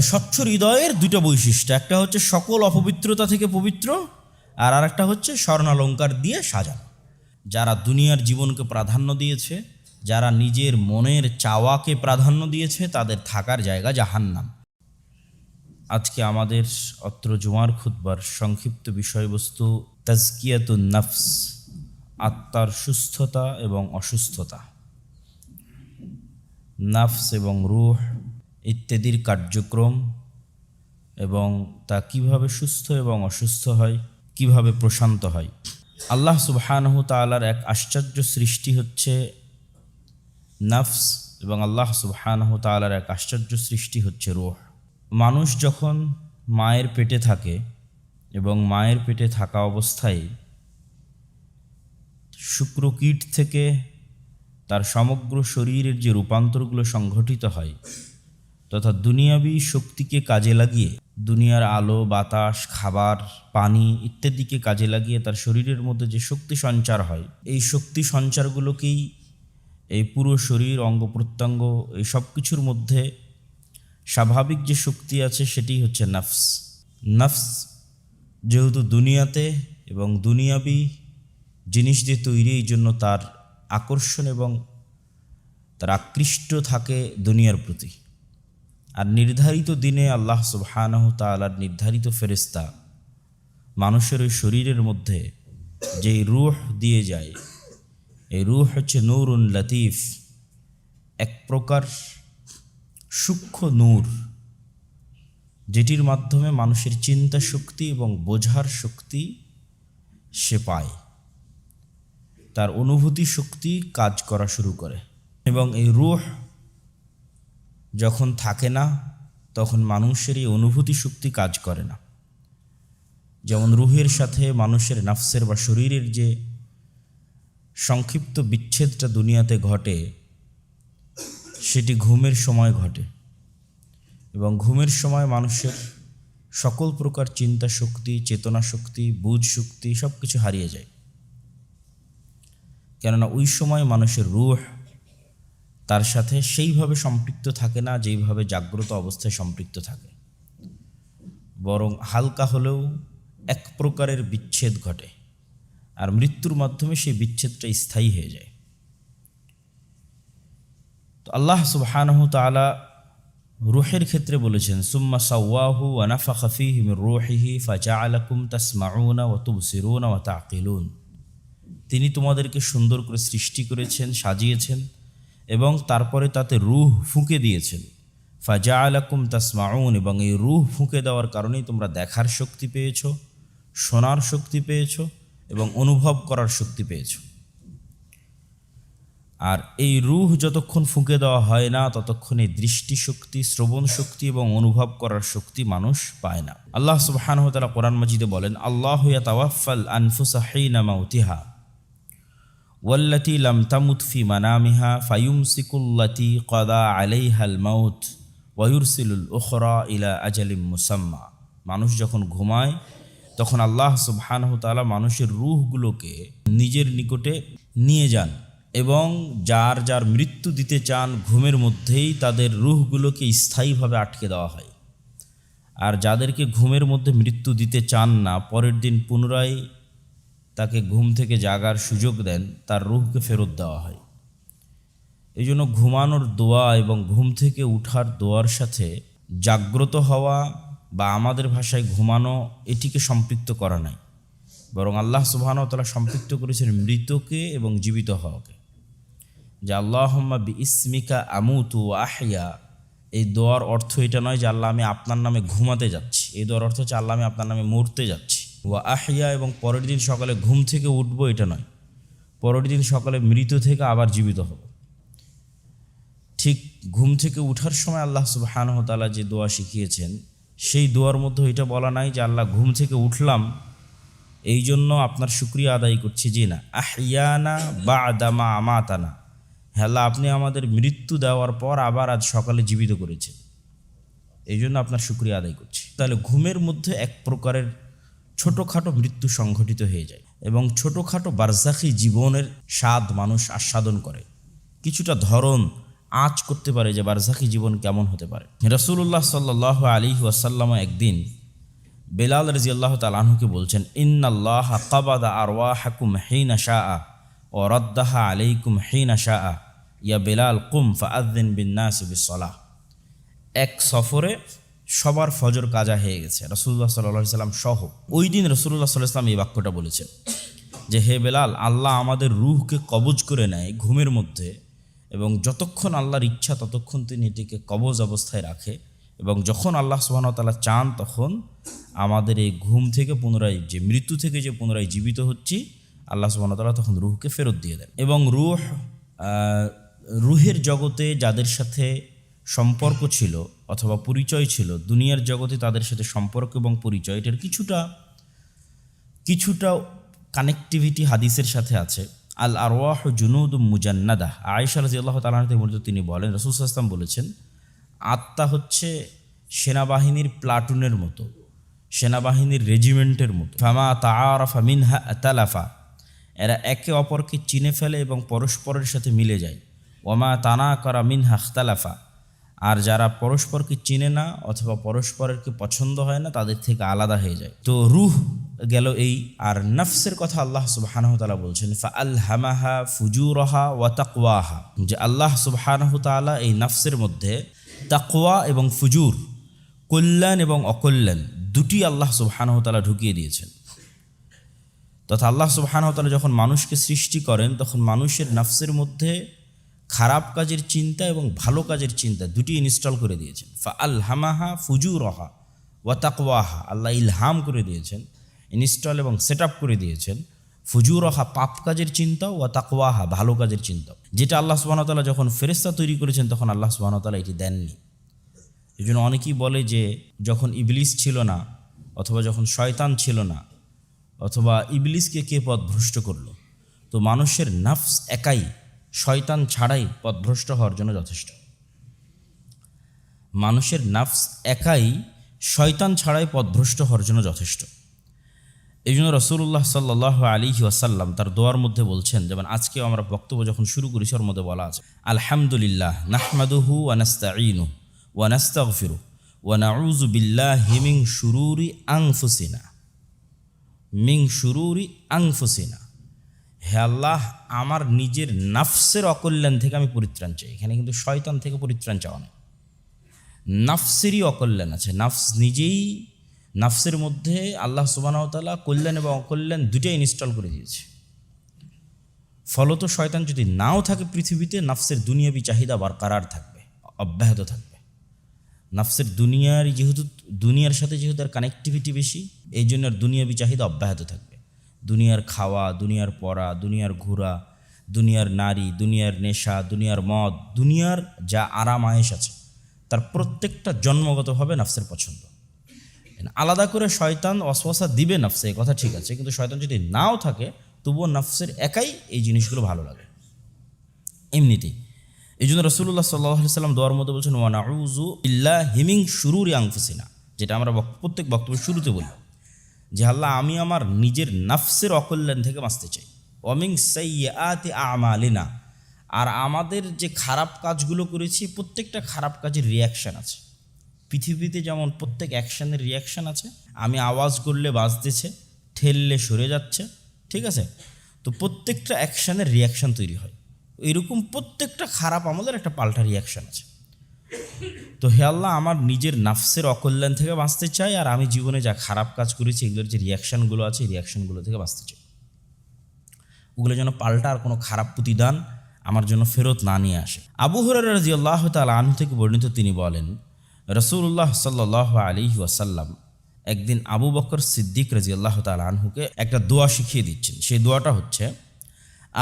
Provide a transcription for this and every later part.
স্বচ্ছ হৃদয়ের দুটো বৈশিষ্ট্য, একটা হচ্ছে সকল অপবিত্রতা থেকে পবিত্র, আর আরেকটা হচ্ছে স্বর্ণালঙ্কার দিয়ে সাজানো। যারা দুনিয়ার জীবনকে প্রাধান্য দিয়েছে, যারা নিজের মনের চাওয়াকে প্রাধান্য দিয়েছে, তাদের থাকার জায়গা জাহান্নাম। আজকে আমাদের অত্র জুমার খুতবার সংক্ষিপ্ত বিষয়বস্তু তাজকিয়াতুন নফস, আত্মার সুস্থতা এবং অসুস্থতা। নফস এবং রূহ ইত্যাদির কার্যক্রম এবং তা কিভাবে সুস্থ এবং অসুস্থ হয়, কিভাবে প্রশান্ত হয়। আল্লাহ সুবহানাহু তাআলার এক আশ্চর্য সৃষ্টি হচ্ছে নফস, এবং আল্লাহ সুবহানাহু তাআলার এক আশ্চর্য সৃষ্টি হচ্ছে রূহ। মানুষ যখন মায়ের পেটে থাকে এবং মায়ের পেটে থাকা অবস্থায় শুক্রকীট থেকে তার সমগ্র শরীরের যে রূপান্তরগুলো সংঘটিত হয়, তথা দুনিয়াবী শক্তিকে কাজে লাগিয়ে, দুনিয়ার আলো বাতাস খাবার পানি ইত্যাদিকে কাজে লাগিয়ে তার শরীরের মধ্যে যে শক্তি সঞ্চার হয়, এই শক্তি সঞ্চারগুলোকেই এই পুরো শরীর অঙ্গ প্রত্যঙ্গ এই সব কিছুর মধ্যে স্বাভাবিক যে শক্তি আছে সেটি হচ্ছে নফস। নফস যেহেতু দুনিয়াতে এবং দুনিয়াবী জিনিস দিয়ে তৈরি, এই জন্য তার আকর্ষণ এবং তার আকৃষ্ট থাকে দুনিয়ার প্রতি। আর নির্ধারিত দিনে আল্লাহ সুবহানাহু তাআলার নির্ধারিত ফেরেশতা মানুষের ওই শরীরের মধ্যে যেই রূহ দিয়ে যায়, এই রূহ হচ্ছে নূরুন লতিফ, এক প্রকার সূক্ষ্ম নূর, যেটির মাধ্যমে মানুষের চিন্তা শক্তি এবং বোঝার শক্তি সে পায়, তার অনুভূতি শক্তি কাজ করা শুরু করে। এবং এই রূহ যখন থাকে না, তখন মানুষের এই অনুভূতি শক্তি কাজ করে না। যেমন রূহের সাথে মানুষের নফসের বা শরীরের যে সংক্ষিপ্ত বিচ্ছেদটা দুনিয়াতে ঘটে, সেটি ঘুমের সময় ঘটে, এবং ঘুমের সময় মানুষের সকল প্রকার চিন্তা শক্তি, চেতনা শক্তি, বুঝ শক্তি সব কিছু হারিয়ে যায়। কেননা ওই সময় মানুষের রূহ তার সাথে সেইভাবে সম্পৃক্ত থাকে না যেইভাবে জাগ্রত অবস্থায় সম্পৃক্ত থাকে, বরং হালকা হলেও এক প্রকারের বিচ্ছেদ ঘটে, আর মৃত্যুর মাধ্যমে সেই বিচ্ছেদটা স্থায়ী হয়ে যায়। তো আল্লাহ সুবহানাহু তাআলা রূহের ক্ষেত্রে বলেছেন, সুম্মা সাওয়াহু ওয়া নাফাখা ফীহি মির রূহিহি ফাজাআলাকুম তাসমাউনা ওয়া তুবসিরুনা ওয়া তাকিলুন। তিনি তোমাদেরকে সুন্দর করে সৃষ্টি করেছেন, সাজিয়েছেন, এবং তারপরে তাতে রূহ ফুঁকে দিয়েছেন। ফাজাআলাকুম তাসমাউন, এবং এই রূহ ফুঁকে দেওয়ার কারণেই তোমরা দেখার শক্তি পেয়েছো, শোনার শক্তি পেয়েছো এবং অনুভব করার শক্তি পেয়েছো। আর এই রূহ যতক্ষণ ফুঁকে দেওয়া হয় না, ততক্ষণ এই দৃষ্টি শক্তি, শ্রবণ শক্তি এবং অনুভব করার শক্তি মানুষ পায় না। আল্লাহ সুবহানাহু ওয়া তাআলা কোরআন মাজিদে বলেন, আল্লাহু ইয়াতাওয়াফাল আনফুসা হিনা মাউতিহা ওয়াল্লাতী লাম তামুত ফি মানামিহা ফায়ুমসিকুল্লাতী ক্বাদা আলাইহাল মাউত ওয়া ইউরসিলুল উখরা ইলা আজালিম মুসাম্মা। মানুষ যখন ঘুমায়, তখন আল্লাহ সুবহানাহু ওয়া তাআলা মানুষের রূহগুলোকে নিজের নিকটে নিয়ে যান, এবং যার যার মৃত্যু দিতে চান ঘুমের মধ্যেই তাদের রূহগুলোকে স্থায়ীভাবে আটকে দেওয়া হয়। আর যাদেরকে ঘুমের মধ্যে মৃত্যু দিতে চান না, পরের দিন পুনরায় তাকে ঘুম থেকে জাগার সুযোগ দেন, তার রূহকে ফেরত দেওয়া হয়। এই জন্য ঘুমানোর দোয়া এবং ঘুম থেকে উঠার দোয়ার সাথে জাগ্রত হওয়া বা আমাদের ভাষায় ঘুমানো, এটিকে সম্পৃক্ত করা নাই, বরং আল্লাহ সুবহানাহু ওয়া তাআলা সম্পৃক্ত করেছেন মৃতকে এবং জীবিত হওয়াকে। যে আল্লাহুম্মা বিইসমিকা আমুতু ওয়া আহইয়া, এই দোয়ার অর্থ এটা নয় যে আল্লাহ আমি আপনার নামে ঘুমাতে যাচ্ছি, এই দোয়ার অর্থ হচ্ছে আল্লাহ আমি আপনার নামে মরতে যাচ্ছি। ওয়া আহইয়া, এবং পরের দিন সকালে ঘুম থেকে উঠবো, এটা নয়, পরের দিন সকালে মৃত থেকে আবার জীবিত হব। ঠিক ঘুম থেকে উঠার সময় আল্লাহ সুবহানাহু ওয়া তাআলা যে দোয়া শিখিয়েছেন, সেই দোয়ার মধ্যে এটা বলা নাই যে আল্লাহ ঘুম থেকে উঠলাম এই জন্য আপনার শুকরিয়া আদায় করছি, জি না, আহইয়ানা বা'দা মা আমাতানা, হ্যাঁ আল্লাহ আপনি আমাদের মৃত্যু দেওয়ার পর আবার আজ সকালে জীবিত করেছেন, এই জন্য আপনার শুকরিয়া আদায় করছি। তাহলে ঘুমের মধ্যে এক প্রকারের ছোটোখাটো মৃত্যু সংঘটিত হয়ে যায়, এবং ছোটোখাটো বারজাখি জীবনের স্বাদ মানুষ আস্বাদন করে, কিছুটা ধরন আঁচ করতে পারে যে বারজাখী জীবন কেমন হতে পারে। রাসূলুল্লাহ সাল্লাল্লাহু আলাইহি ওয়াসাল্লাম একদিন বেলাল রাদিয়াল্লাহু তাআলা আনহুকে বলছেন, ইন্নাল্লাহা ক্বাবাদা আরওয়াহাকুম হিনা শাআ ওয়া রাদ্দাহা আলাইকুম হিনা শাআ ইয়া বেলাল কুম ফাআযযিন বিন-নাসি বিস-সালাহ। এক সফরে সবার ফজর কাজা হয়ে গেছে, রাসূলুল্লাহ সাল্লাল্লাহু আলাইহি সাল্লাম সহ। ওই দিন রাসূলুল্লাহ সাল্লাল্লাহু আলাইহি সাল্লাম এই বাক্যটা বলেছেন যে, হে বেলাল, আল্লাহ আমাদের রূহকে কবজ করে নেয় ঘুমের মধ্যে, এবং যতক্ষণ আল্লাহর ইচ্ছা ততক্ষণ তিনি এটিকে কবজ অবস্থায় রাখে, এবং যখন আল্লাহ সুবহানাহু ওয়া তাআলা চান তখন আমাদের এই ঘুম থেকে পুনরায়, যে মৃত্যু থেকে যে পুনরায় জীবিত হচ্ছি, আল্লাহ সুবহানাহু ওয়া তাআলা তখন রূহকে ফেরত দিয়ে দেন। এবং রুহের জগতে যাদের সাথে সম্পর্ক ছিল অথবা পরিচয় ছিল, দুনিয়ার জগতে তাদের সাথে সম্পর্ক এবং পরিচয়, এটার কিছুটা কানেক্টিভিটি হাদিসের সাথে আছে। আল আরওয়াহ জুনুদুম মুজান্নাদাহ, আয়েশা রাদিয়াল্লাহু তাআলা আনহা থেকে তিনি বলেন, রাসূল সাল্লাল্লাহু আলাইহি ওয়াসাল্লাম বলেছেন, আত্মা হচ্ছে সেনাবাহিনীর প্লাটুনের মতো, সেনাবাহিনীর রেজিমেন্টের মতো। ফামা তাআরাফা মিনহা আতালাফা, এরা একে অপরকে চিনে ফেলে এবং পরস্পরের সাথে মিলে যায়। ওয়ামা তানাকারা মিনহা ইখতালাফা, আর যারা পরস্পরকে চিনে না অথবা পরস্পরকে পছন্দ হয় না তাদের থেকে আলাদা হয়ে যায়। তো রূহ গেল এই। আর নফসের কথা আল্লাহ সুবহানাহু ওয়া তাআলা বলছেন, ফাআলহামাহা ফুজুরাহা ওয়া তাকওয়াহা, যে আল্লাহ সুবহানাহু ওয়া তাআলা এই নফসের মধ্যে তাকওয়া এবং ফুজুর, কল্যাণ এবং অকল্যাণ দুটি আল্লাহ সুবহানাহু ওয়া তাআলা ঢুকিয়ে দিয়েছেন। তথা আল্লাহ সুবহানাহু ওয়া তাআলা যখন মানুষকে সৃষ্টি করেন তখন মানুষের নফসের মধ্যে খারাপ কাজের চিন্তা এবং ভালো কাজের চিন্তা দুটি ইনস্টল করে দিয়েছেন। ফাআলহামাহা ফুজুরাহা ওয়া তাকওয়াহা, আল্লাহ ইলহাম করে দিয়েছেন, ইনস্টল এবং সেট আপ করে দিয়েছেন ফুজুরাহা পাপ কাজের চিন্তা, ওয়া তাকওয়াহা ভালো কাজের চিন্তা, যেটা আল্লাহ সুবহানাহু ওয়া তাআলা যখন ফেরেশতা তৈরি করেছেন তখন আল্লাহ সুবহানাহু ওয়া তাআলা এটি দেননি। এই জন্য অনেকেই বলে যে যখন ইবলিস ছিল না অথবা যখন শয়তান ছিল না, অথবা ইবলিসকে কে পথভ্রষ্ট করলো, তো মানুষের নফস একাই শয়তান ছাড়াই পথভ্রষ্ট হওয়ার জন্য যথেষ্ট। মানুষের নফস একাই শয়তান ছাড়াই পথভ্রষ্ট হওয়ার জন্য যথেষ্ট। এই জন্য রাসূলুল্লাহ সাল্লাল্লাহু আলাইহি ওয়াসাল্লাম তার দোয়ার মধ্যে বলছেন, যেমন আজকেও আমরা বক্তব্য যখন শুরু করেছি ওর মধ্যে বলা আছে, আলহামদুলিল্লাহ নাহমাদুহু ওয়া নাস্তাঈনুহু ওয়া নাস্তাগফিরুহু ওয়া নাউযু বিল্লাহি মিন শুরুরি আনফুসিনা। হে আল্লাহ, আমার নিজের নফসের অকল্যাণ থেকে আমি পরিত্রাণ চাই। এখানে কিন্তু শয়তান থেকে পরিত্রাণ চাওয়া নয়, নফসেরই অকল্যাণ আছে। নফস নিজেই, নফসের মধ্যে আল্লাহ সুবহানাহু ওয়া তাআলা কল্যাণ এবং অকল্যাণ দুটাই ইনস্টল করে দিয়েছে। ফলত শয়তান যদি নাও থাকে পৃথিবীতে, নফসের দুনিয়াবি চাহিদা বরকরার থাকবে, অব্যাহত থাকবে। নফসের দুনিয়ার সাথে যেহেতু তার কানেক্টিভিটি বেশি, এই জন্য দুনিয়াবি চাহিদা অব্যাহত থাকবে। দুনিয়ার খাওয়া, দুনিয়ার পড়া, দুনিয়ার ঘোরা, দুনিয়ার নারী, দুনিয়ার নেশা, দুনিয়ার মদ, দুনিয়ার যা আরাম আয়েশ আছে তার প্রত্যেকটা জন্মগতভাবে নফসের পছন্দ। আলাদা করে শয়তান ওয়াসওয়াসা দিবে নফসে, কথা ঠিক আছে, কিন্তু শয়তান যদি নাও থাকে তবুও নফসের একাই এই জিনিসগুলো ভালো লাগে এমনিতেই। এই জন্য রাসূলুল্লাহ সাল্লাল্লাহু আলাইহি ওয়াসাল্লাম দোয়ার মধ্যে বলছেন, ওয়া নাউযু বিল্লাহি মিন শুরুরি আনফুসিনা, যেটা আমরা প্রত্যেক বক্তব্যের শুরুতে বলি যে আল্লাহ, আমি আমার নিজের নফসের অকল্যাণ থেকে বাঁচতে চাই। ওয়া মিন সাইয়্যাতি আমালিনা, আর আমাদের যে খারাপ কাজগুলো করেছি প্রত্যেকটা খারাপ কাজের রিয়াকশান আছে। পৃথিবীতে যেমন প্রত্যেক অ্যাকশানের রিয়াকশান আছে, আমি আওয়াজ করলে বাজতেছে, ঠেললে সরে যাচ্ছে, ঠিক আছে, তো প্রত্যেকটা অ্যাকশানের রিয়াকশান তৈরি হয়। এরকম প্রত্যেকটা খারাপ আমলের একটা পাল্টা রিয়াকশান আছে। তো হে আল্লাহ, আমার নিজের নফসের অকল্যাণ থেকে বাঁচতে চাই, আর আমি জীবনে যা খারাপ কাজ করেছি এগুলোর যে রিয়াকশানগুলো আছে এই রিয়াকশানগুলো থেকে বাঁচতে চাই। ওগুলো যেন পাল্টা আর কোনো খারাপ প্রতিদান আমার জন্য ফেরত না নিয়ে আসে। আবু হুরায়রা রাদিয়াল্লাহু তাআলা আনহু থেকে বর্ণিত, তিনি বলেন, রাসূলুল্লাহ সাল্লাল্লাহু আলাইহি ওয়াসাল্লাম একদিন আবু বকর সিদ্দিক রাদিয়াল্লাহু তাআলা আনহুকে একটা দোয়া শিখিয়ে দিচ্ছেন। সেই দোয়াটা হচ্ছে,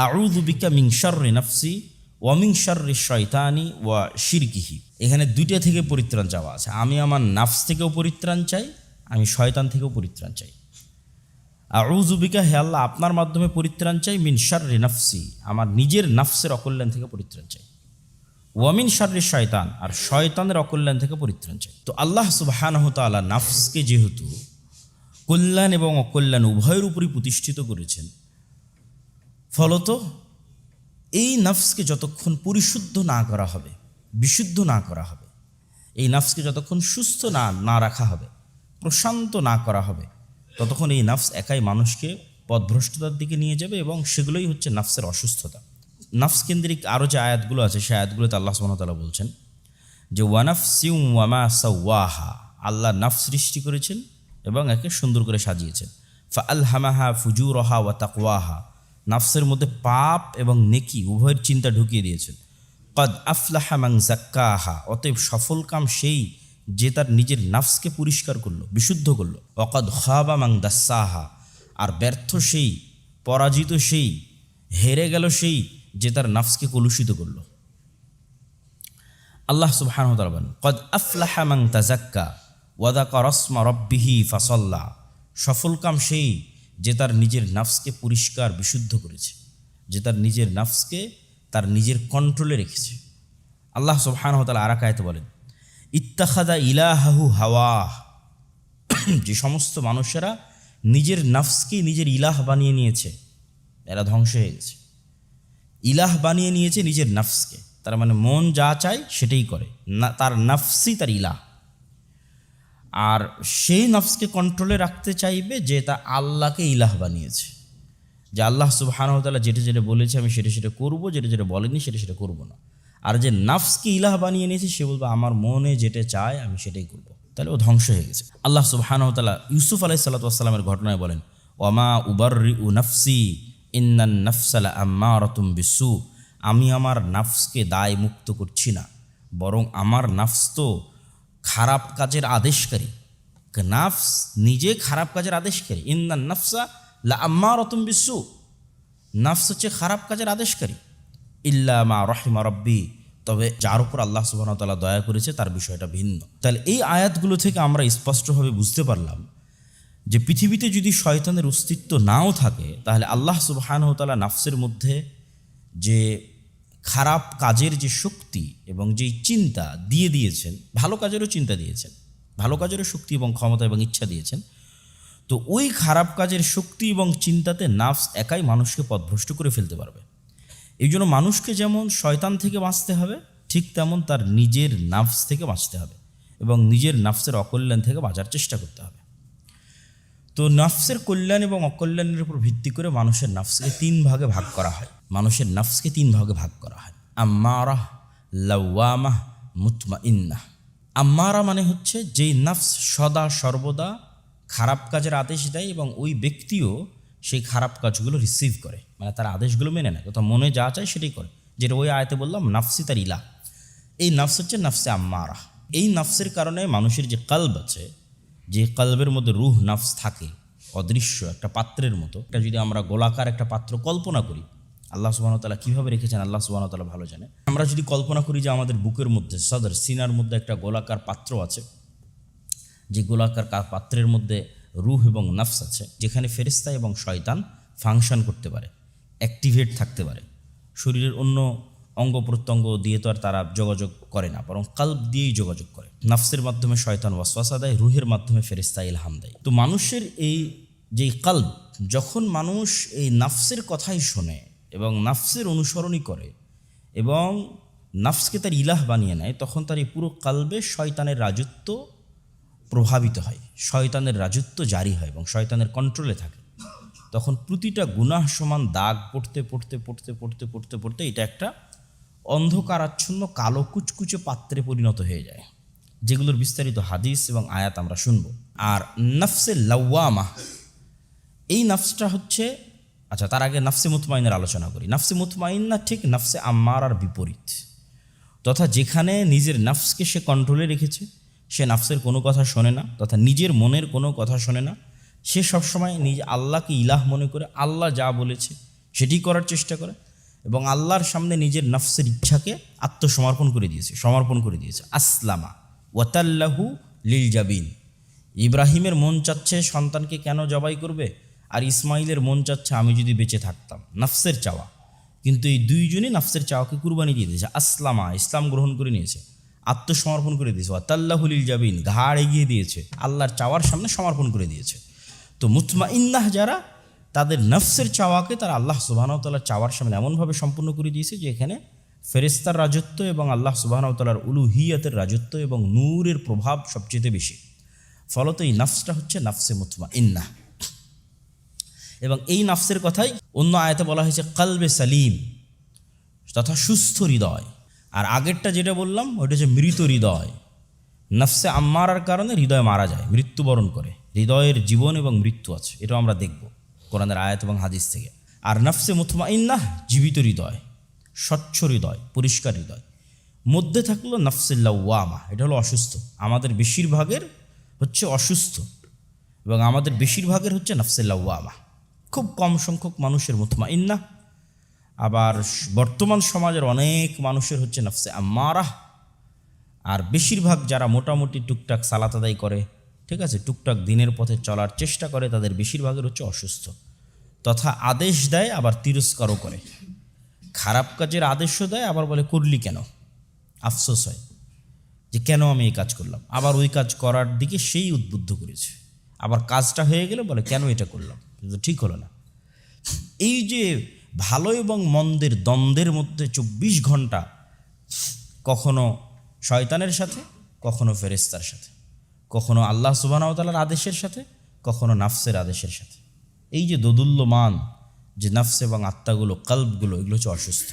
আউযু বিকা মিন শাররি নাফসি ওয়া মিন শাররি শয়তানি ওয়া শিরকিহি। এখানে দুইটা থেকে পরিত্রাণ চাওয়া আছে। আমি আমার নফস থেকেও পরিত্রাণ চাই, আমি শয়তান থেকেও পরিত্রাণ চাই। আউযু বিকা, হে আল্লাহ, আপনার মাধ্যমে পরিত্রাণ চাই, মিন শাররি নাফসি, আমার নিজের নফসের অকল্যাণ থেকে পরিত্রাণ চাই, ওয়া মিন শাররি শয়তান, আর শয়তানের অকল্যাণ থেকে পরিত্রাণ চাই। তো আল্লাহ সুবহানাহু ওয়া তাআলা নফসকে যেহেতু কল্যাণ এবং অকল্যাণ উভয়ের উপরই প্রতিষ্ঠিত করেছেন, ফলত এই নফসকে যতক্ষণ পরিশুদ্ধ না করা হবে, বিশুদ্ধ না করা হবে, এই নাফসকে যতক্ষণ সুস্থ না রাখা হবে, প্রশান্ত না করা হবে, ততক্ষণ এই নাফস একাই মানুষকে পথভ্রষ্টতার দিকে নিয়ে যাবে, এবং সেগুলোই হচ্ছে নাফসের অসুস্থতা। নাফস কেন্দ্রিক আরও যে আয়াতগুলো আছে, সেই আয়াতগুলোতে আল্লাহ সুবহানাহু ওয়া তাআলা বলছেন যে ওয়ানাফসিউ ওয়ামা সাওয়াহা, আল্লাহ নাফস সৃষ্টি করেছেন এবং একে সুন্দর করে সাজিয়েছেন। ফাআলহামাহা ফুজুরহা ওয়া তাকওয়াহা, নাফসের মধ্যে পাপ এবং নেকি উভয়ের চিন্তা ঢুকিয়ে দিয়েছেন। কদ আফলাহা মান যাক্কাহা, অতএব সফল কাম সেই যে তার নিজের নাফসকে পরিষ্কার করলো, বিশুদ্ধ করলো। ওয়াকাদ খাবা মান দাস্সাহা, আর ব্যর্থ সেই, পরাজিত সেই, হেরে গেল সেই যে তার নাফসকে কলুষিত করলো। আল্লাহ সুবহানাহু ওয়া তাআলা বলেন কদ আফলাহা মান তাযাক্কা ওয়া যাকারা ইসমা রাব্বিহি ফাসাল্লা, সফল কাম সেই যে তার নিজের নাফসকে পরিষ্কার বিশুদ্ধ করেছে, যে তার নিজের নাফসকে তার নিজের কন্ট্রোলে রেখেছে। আল্লাহ সুবহানাহু ওয়া তাআলা আর এক আয়াতে বলেন ইত্তাখাযা ইলাহাহু হাওয়া, যে সমস্ত মানুষেরা নিজের নাফসকে নিজের ইলাহ বানিয়ে নিয়েছে, এরা ধ্বংস হয়ে গেছে। ইলাহ বানিয়ে নিয়েছে নিজের নাফসকে, তার মানে মন যা চায় সেটাই করে, না তার নাফসই তার ইলাহ। আর সেই নফসকে কন্ট্রোলে রাখতে চাইবে যে তা আল্লাহকে ইলাহ বানিয়েছে, যে আল্লাহ সুবহানাহু ওয়া তাআলা যেটা যেটা বলেছে আমি সেটা সেটা করবো, যেটা যেটা বলেনি সেটা সেটা করবো না। আর যে নফসকে ইলাহ বানিয়ে নিয়েছে সে বলবে আমার মনে যেটা চায় আমি সেটাই করবো, তাহলে ও ধ্বংস হয়ে গেছে। আল্লাহ সুবহানাহু ওয়া তাআলা ইউসুফ আলাইহিস সালাতু ওয়াস সালামের ঘটনায় বলেন ওয়ামা উবাররিউ নাফসি ইন্নান নাফসা লাআম্মারাতুম বিসু, আমি আমার নাফসকে দায় মুক্ত করছি না, বরং আমার নাফস তো খারাপ কাজের আদেশকারী। নাফস নিজে খারাপ কাজের আদেশকারী। ইন্নান নাফসা লাআম্মারাতুম বিসু, নাফস হচ্ছে খারাপ কাজের আদেশকারী। ইল্লা মা রাহিমা রাব্বি, তবে যার উপর আল্লাহ সুবহানাহু ওয়া তাআলা দয়া করেছে তার বিষয়টা ভিন্ন। তাহলে এই আয়াতগুলো থেকে আমরা স্পষ্টভাবে বুঝতে পারলাম যে পৃথিবীতে যদি শয়তানের অস্তিত্ব নাও থাকে, তাহলে আল্লাহ সুবহানাহু ওয়া তাআলা নাফসের মধ্যে যে খারাপ কাজের যে শক্তি এবং যেই চিন্তা দিয়ে দিয়েছেন, ভালো কাজেরও চিন্তা দিয়েছেন, ভালো কাজেরও শক্তি এবং ক্ষমতা এবং ইচ্ছা দিয়েছেন। তো ওই খারাপ কাজের শক্তি এবং চিন্তাতে নাফস একাই মানুষকে পথভ্রষ্ট করে ফেলতে পারবে। এই জন্য মানুষকে যেমন শয়তান থেকে বাঁচতে হবে, ঠিক তেমন তার নিজের নাফস থেকে বাঁচতে হবে এবং নিজের নাফসের অকল্যাণ থেকে বাঁচার চেষ্টা করতে হবে। তো নাফসের কল্যাণ এবং অকল্যাণের উপর ভিত্তি করে মানুষের নাফসকে তিন ভাগে ভাগ করা হয়। মানুষের নাফসকে তিন ভাগে ভাগ করা হয়, আম্মারাহ, লাওয়ামাহ, মুতমাইন্নাহ। আম্মারা মানে হচ্ছে যেই নাফস সদা সর্বদা খারাপ কাজের আদেশ দেয় এবং ওই ব্যক্তিও সেই খারাপ কাজগুলো রিসিভ করে, মানে তার আদেশগুলো মেনে নেয়, তো মনে যা চায় সেটাই করে, যেটা ওই আয়াতে বললাম নাফসি তার ইলাহ। এই নাফস হচ্ছে নাফসে আম্মারা। এই নাফসের কারণে মানুষের যে কলব আছে, যে কলবের মধ্যে রুহ নাফস থাকে অদৃশ্য একটা পাত্রের মতো, এটা যদি আমরা গোলাকার একটা পাত্র কল্পনা করি, আল্লাহ সুবহানাহু ওয়া তাআলা কীভাবে রেখেছেন আল্লাহ সুবহানাহু ওয়া তাআলা ভালো জানে। আমরা যদি কল্পনা করি যে আমাদের বুকের মধ্যে সদর সিনার মধ্যে একটা গোলাকার পাত্র আছে, যে গোলাকার পাত্রের মধ্যে রুহ এবং নাফস আছে, যেখানে ফেরেশতা এবং শয়তান ফাংশন করতে পারে, অ্যাক্টিভেট থাকতে পারে। শরীরের অন্য অঙ্গ প্রত্যঙ্গ দিয়ে তো আর তারা যোগাযোগ করে না, বরং কলব দিয়েই যোগাযোগ করে। নাফসের মাধ্যমে শয়তান ওয়াসওয়াসা দেয়, রুহের মাধ্যমে ফেরেশতা ইলহাম দেয়। তো মানুষের এই যেই কলব, যখন মানুষ এই নাফসের কথাই শোনে এবং নাফসের অনুসরণই করে এবং নাফসকে তার ইলাহ বানিয়ে নেয়, তখন তার এই পুরো কলবে শয়তানের রাজত্ব প্রভাবিত হয়, শয়তানের রাজত্ব জারি হয় এবং শয়তানের কন্ট্রোলে থাকে। তখন প্রতিটা গুনাহ সমান দাগ পড়তে পড়তে পড়তে পড়তে পড়তে পড়তে এটা একটা অন্ধকারাচ্ছন্ন কালো কুচকুচে পাত্রে পরিণত হয়ে যায়, যেগুলোর বিস্তারিত হাদিস এবং আয়াত আমরা শুনব। আর নাফসে লাওয়ামা, এই নাফসটা হচ্ছে, আচ্ছা তার আগে নাফসে মুতমাইনের আলোচনা করি। নাফসে মুতমাইন্না ঠিক নাফসে আম্মারার বিপরীত, তথা যেখানে নিজের নাফসকে সে কন্ট্রোলে রেখেছে, সে নাফসের কোনো কথা শোনে না, তথা নিজের মনের কোনো কথা শোনে না। সে সবসময় নিজে আল্লাহকে ইলাহ মনে করে আল্লাহ যা বলেছে সেটি করার চেষ্টা করে এবং আল্লাহর সামনে নিজের নাফসের ইচ্ছাকে আত্মসমর্পণ করে দিয়েছে, সমর্পণ করে দিয়েছে। আসলামা ওয়াতাল্লাহু লিল জাবিন। ইব্রাহিমের মন চাচ্ছে সন্তানকে কেন জবাই করবে, আর ইসমাইলের মন চাচ্ছে আমি যদি বেঁচে থাকতাম, নাফসের চাওয়া। কিন্তু এই দুইজনই নাফসের চাওয়াকে কুরবানি দিয়ে দিয়েছে। আসলামা, ইসলাম গ্রহণ করে নিয়েছে, আত্মসমর্পণ করে দিয়েছে। ওয়াতাল্লাহু লিল জাবিন, ঘাড় এগিয়ে দিয়েছে, আল্লাহর চাওয়ার সামনে সমর্পণ করে দিয়েছে। তো মুতমাইন্নাহ যারা, তাদের নফসের চাওয়াকে তারা আল্লাহ সুবহানাহু ওয়া তাআলার চাওয়ার সামনে এমনভাবে সম্পূর্ণ করে দিয়েছে যে এখানে ফেরেশতার রাজত্ব এবং আল্লাহ সুবহানাহু ওয়া তাআলার উলুহিয়াতের রাজত্ব এবং নূরের প্রভাব সবচেয়ে বেশি। ফলত এই নাফসটা হচ্ছে নাফসে মুতমাইন্নাহ। এবং এই নাফসের কথাই অন্য আয়াতে বলা হয়েছে কলবে সালিম, তথা সুস্থ হৃদয়। আর আগেরটা যেটা বললাম ওটা হচ্ছে মৃত হৃদয়। নাফসে আম্মারার কারণে হৃদয় মারা যায়, মৃত্যুবরণ করে। হৃদয়ের জীবন এবং মৃত্যু আছে, এটাও আমরা দেখব কোরআনের আয়াত এবং হাদিস থেকে। আর নাফসে মুতমাইন্নাহ জীবিত হৃদয়, স্বচ্ছ হৃদয়, পরিষ্কার হৃদয়। মধ্যে থাকলো নাফসে লাওয়ামা, এটা হলো অসুস্থ। আমাদের বেশিরভাগের হচ্ছে অসুস্থ এবং আমাদের বেশিরভাগের হচ্ছে নাফসে লাওয়ামা। খুব কম সংখ্যক মানুষের মুতমাইন্নাহ। আবার বর্তমান সমাজের অনেক মানুষের হচ্ছে নাফসে আম্মারাহ। আর বেশিরভাগ যারা মোটামুটি টুকটাক সালাত আদায় করে, ঠিক আছে, টুকটাক দিনের পথে চলার চেষ্টা করে, তাদের বেশিরভাগের হচ্ছে অসুস্থ, তথা আদেশ দেয় আবার তিরস্কারও করে। খারাপ কাজের আদেশও দেয়, আবার বলে করলি কেন, আফসোস হয় যে কেন আমি এই কাজ করলাম, আবার ওই কাজ করার দিকে সেই উদ্বুদ্ধ করেছে। আবার কাজটা হয়ে গেলে বলে কেন এটা করলাম, কিন্তু ঠিক হলো না। এই যে ভালো এবং মন্দের দ্বন্দ্বের মধ্যে 24 ঘন্টা, কখনো শয়তানের সাথে, কখনো ফেরেশতার সাথে, কখনো আল্লাহ সুবহানাহু ওয়া তাআলার আদেশের সাথে, কখনো নাফসের আদেশের সাথে। এই যে দোদুল্যমান যে নাফস এবং আত্মাগুলো, কলবগুলো, এগুলো হচ্ছে অসুস্থ।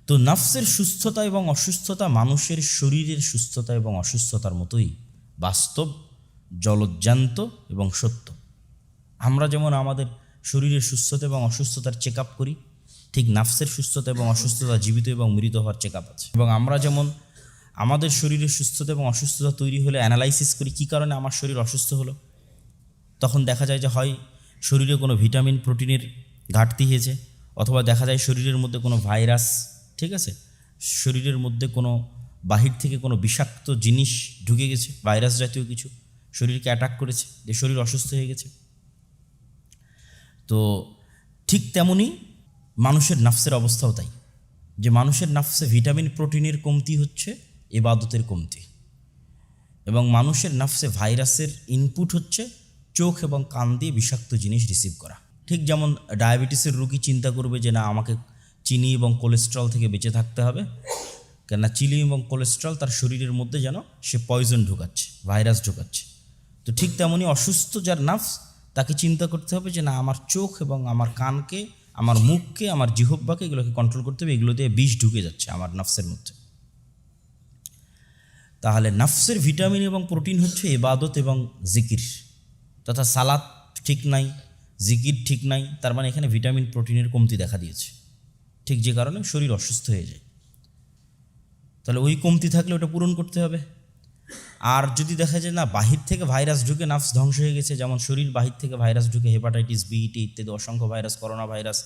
তো নাফসের সুস্থতা এবং অসুস্থতা মানুষের শরীরের সুস্থতা এবং অসুস্থতার মতোই বাস্তব, জলজ্জান্ত এবং সত্য। আমরা যেমন আমাদের শরীরের সুস্থতা এবং অসুস্থতার চেক আপ করি, ঠিক নাফসের সুস্থতা এবং অসুস্থতা, জীবিত এবং মৃত হওয়ার চেক আপ আছে। এবং আমরা যেমন আমাদের শরীরের সুস্থতা এবং অসুস্থতা তৈরি হলে অ্যানালাইসিস করি কী কারণে আমার শরীর অসুস্থ হলো, তখন দেখা যায় যে হয় শরীরে কোনো ভিটামিন প্রোটিনের ঘাটতি হয়েছে, অথবা দেখা যায় শরীরের মধ্যে কোনো ভাইরাস, ঠিক আছে, শরীরের মধ্যে কোনো বাহির থেকে কোনো বিষাক্ত জিনিস ঢুকে গেছে, ভাইরাস জাতীয় কিছু শরীরকে অ্যাটাক করেছে, যে শরীর অসুস্থ হয়ে গেছে। তো ঠিক তেমনি মানুষের নাফসের অবস্থাও তাই, যে মানুষের নাফসে ভিটামিন প্রোটিনের কমতি হচ্ছে ইবাদতের কমতি, এবং মানুষের নাফসে ভাইরাসের ইনপুট হচ্ছে চোখ এবং কান দিয়ে বিষাক্ত জিনিস রিসিভ করা। ঠিক যেমন ডায়াবেটিসের রোগী চিন্তা করবে যে না, আমাকে চিনি এবং কোলেস্ট্রল থেকে বেঁচে থাকতে হবে, কেননা চিনি এবং কোলেস্ট্রল তার শরীরের মধ্যে যেন সে পয়জন ঢুকাচ্ছে, ভাইরাস ঢুকাচ্ছে। তো ঠিক তেমনি অসুস্থ যার নাফস, তাকে চিন্তা করতে হবে যে না, আমার চোখ এবং আমার কানকে, আমার মুখকে, আমার জিহ্বাকে, এগুলোকে কন্ট্রোল করতে হবে, এগুলো দিয়ে বিষ ঢুকে যাচ্ছে আমার নাফসের মধ্যে। তাহলে নাফসের ভিটামিন এবং প্রোটিন হচ্ছে ইবাদত এবং জিকির, তথা সালাত ঠিক নাই, জিকির ঠিক নাই, তার মানে এখানে ভিটামিন প্রোটিনের কমতি দেখা দিয়েছে, ঠিক যে কারণে শরীর অসুস্থ হয়ে যায়। তাহলে ওই কমতি থাকলে ওটা পূরণ করতে হবে। আর যদি দেখা যায় না, বাহির থেকে ভাইরাস ঢুকে নাফস ধ্বংস হয়ে গেছে, যেমন শরীর বাহির থেকে ভাইরাস ঢুকে, হেপাটাইটিস বি, টি ইত্যাদি অসংখ্য ভাইরাস, করোনা ভাইরাস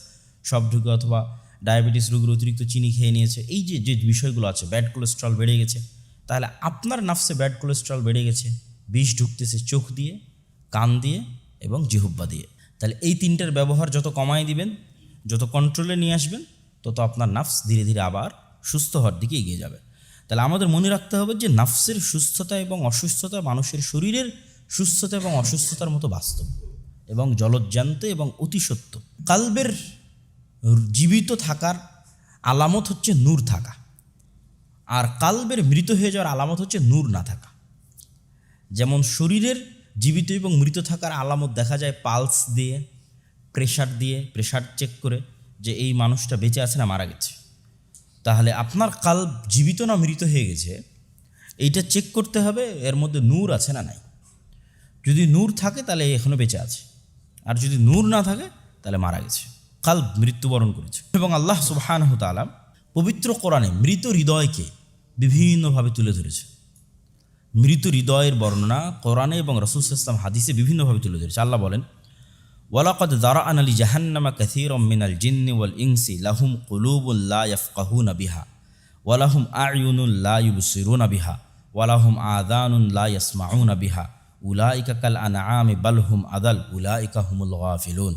সব ঢুকে, অথবা ডায়াবেটিস রোগীর অতিরিক্ত চিনি খেয়ে নিয়েছে, এই যে যে বিষয়গুলো আছে, ব্যাড কোলেস্ট্রল বেড়ে গেছে, তাহলে আপনার নাফসে ব্যাড কোলেস্ট্রল বেড়ে গেছে, বিষ ঢুকতেছে চোখ দিয়ে, কান দিয়ে এবং জিহ্বা দিয়ে। তাহলে এই তিনটার ব্যবহার যত কমায় দিবেন, যত কন্ট্রোলে নিয়ে আসবেন, তত আপনার নাফস ধীরে ধীরে আবার সুস্থ হওয়ার দিকে এগিয়ে যাবে। তাহলে আমাদের মনে রাখতে হবে যে নাফসের সুস্থতা এবং অসুস্থতা মানুষের শরীরের সুস্থতা এবং অসুস্থতার মতো বাস্তব এবং জলজ্জান্ত এবং অতি সত্য। কালবের জীবিত থাকার আলামত হচ্ছে নূর থাকা, আর কালবের মৃত হয়ে যাওয়ার আলামত হচ্ছে নূর না থাকা। যেমন শরীরের জীবিত এবং মৃত থাকার আলামত দেখা যায় পালস দিয়ে, প্রেশার চেক করে যে এই মানুষটা বেঁচে আছে না মারা গেছে। তাহলে আপনার কালব জীবিত না মৃত হয়ে গেছে, এইটা চেক করতে হবে এর মধ্যে নূর আছে না নাই। যদি নূর থাকে তাহলে এখনও বেঁচে আছে, আর যদি নূর না থাকে তাহলে মারা গেছে, কালব মৃত্যুবরণ করেছে। এবং আল্লাহ সুবহানাহু ওয়া তাআলা পবিত্র কোরআনে মৃত হৃদয়কে বিভিন্নভাবে তুলে ধরেছে। মৃত হৃদয়ের বর্ণনা কোরআনে এবং রাসূল সাল্লাল্লাহু আলাইহি ওয়াসাল্লাম হাদিসে বিভিন্নভাবে তুলে ধরেছে। আল্লাহ বলেন, ওয়ালাকাদ যারা'না লিজাহান্নামা কাসীরাম মিনাল জিন্নি ওয়াল ইনসি লাহুম কুলুবুন লা ইয়াফকাহুনা বিহা ওয়া লাহুম আ'য়ুনুন লা ইউবসিরুনা বিহা ওয়া লাহুম আযানুন লা ইয়াসমাউনা বিহা উলাইকা কাল আনআমি বাল হুম আদাল উলাইকা হুমুল গাফিলুন।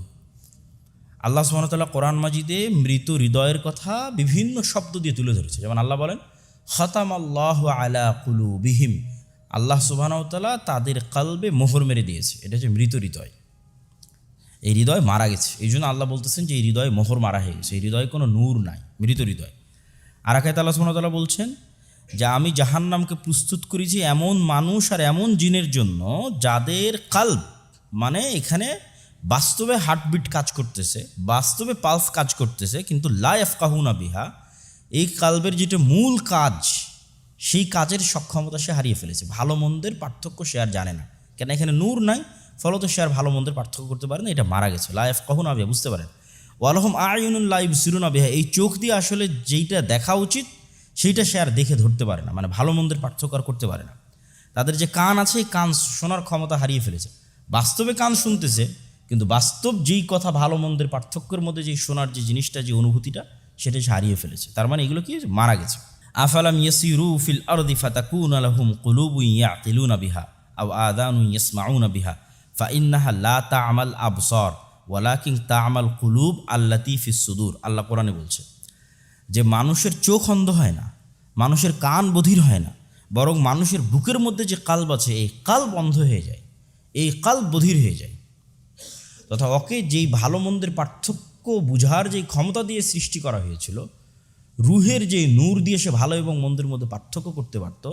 আল্লাহ সুবহানাহু ওয়া তাআলা কোরআন মাজিদে মৃত হৃদয়ের কথা বিভিন্ন শব্দ দিয়ে তুলে ধরেছে। যেমন আল্লাহ বলেন, খাতামাল্লাহু আলা কুলুবিহিম, আল্লাহ সুবহানাহু ওয়া তাআলা তাদের কলবে মোহর মেরে দিয়েছে, এটা হচ্ছে মৃত হৃদয়। এই হৃদয় মারা গেছে। এই জন্য আল্লাহ বলতেছেন যে এই হৃদয়ে মোহর মারা হয়ে গেছে, এই হৃদয়ে কোনো নূর নাই, মৃত হৃদয়। আর এক আয়াতে আল্লাহ সুবহানাহু ওয়া তাআলা বলছেন যে আমি জাহান্নামকে প্রস্তুত করেছি এমন মানুষ আর এমন জিনের জন্য যাদের কাল্ব, মানে এখানে বাস্তবে হার্টবিট কাজ করতেছে, বাস্তবে পালস কাজ করতেছে, কিন্তু লা ইয়াফকাহুনা বিহা, এই কাল্বের যেটা মূল কাজ, সেই কাজের সক্ষমতা সে হারিয়ে ফেলেছে। ভালো মন্দের পার্থক্য সে আর জানে না, কেন এখানে নূর নাই, ফলত সে আর ভালো মন্দের পার্থক্য করতে পারে না, এটা মারা গেছে। লা ইয়াফকাহুনা বিহা, বুঝতে পারেন। ওয়ালাহুম আ'য়ুনুন লা ইবসিরুনা বিহা, এই চোখ দিয়ে আসলে যেইটা দেখা উচিত সেইটা সে আর দেখে ধরতে পারে না, মানে ভালো মন্দের পার্থক্য আর করতে পারে না। তাদের যে কান আছে, এই কান শোনার ক্ষমতা হারিয়ে ফেলেছে। বাস্তবে কান শুনতেছে, কিন্তু বাস্তব যেই কথা ভালো মন্দের পার্থক্যের মধ্যে যেই শোনার যে জিনিসটা, যে অনুভূতিটা, সেটা সে হারিয়ে ফেলেছে। তার মানে এগুলো কি মারা গেছে। আফালাম ইয়াসিরু ফিল আরদি ফাতাকুনা লাহুম কুলুবুন ইয়াকিলুনা বিহা আও আযানুন ইয়াসমাউনা বিহা ফাইন্নাহা লা তা'মাল আবসার ওয়ালাকিন তা'মাল কুলুব আল্লাতী ফিস সুদূর। আল্লাহ কোরআনে বলছে যে মানুষের চোখ অন্ধ হয় না, মানুষের কান বধির হয় না, বরং মানুষের বুকের মধ্যে যে কাল্ব আছে, এই কাল্ব অন্ধ হয়ে যায়, এই কাল্ব বধির হয়ে যায়। তথা ওকে যেই ভালো মন্দের পার্থক্য বুঝার যেই ক্ষমতা দিয়ে সৃষ্টি করা হয়েছিল, রুহের যেই নূর দিয়ে সে ভালো এবং মন্দের মধ্যে পার্থক্য করতে পারত,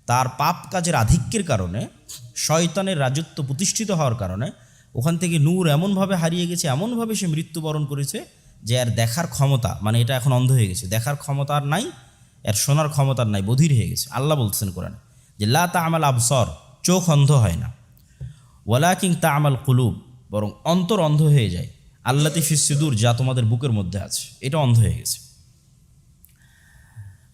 তার পাপ কাজের আধিক্যের কারণে, শয়তানের রাজত্ব প্রতিষ্ঠিত হওয়ার কারণে ওখান থেকে নূর এমনভাবে হারিয়ে গেছে, এমনভাবে সে মৃত্যুবরণ করেছে যে আর দেখার ক্ষমতা, মানে এটা এখন অন্ধ হয়ে গেছে, দেখার ক্ষমতা আর নাই, এর শোনার ক্ষমতা আর নাই, বধির হয়ে গেছে। আল্লাহ বলতেছেন কোরআনে যে লা তা'মাল আবসার, চোখ অন্ধ হয় না, ওয়ালাকিন তা'মাল কুলুব, বরং অন্তর অন্ধ হয়ে যায়, আল্লাতী ফিস সুদূর, যা তোমাদের বুকের মধ্যে আছে, এটা অন্ধ হয়ে গেছে।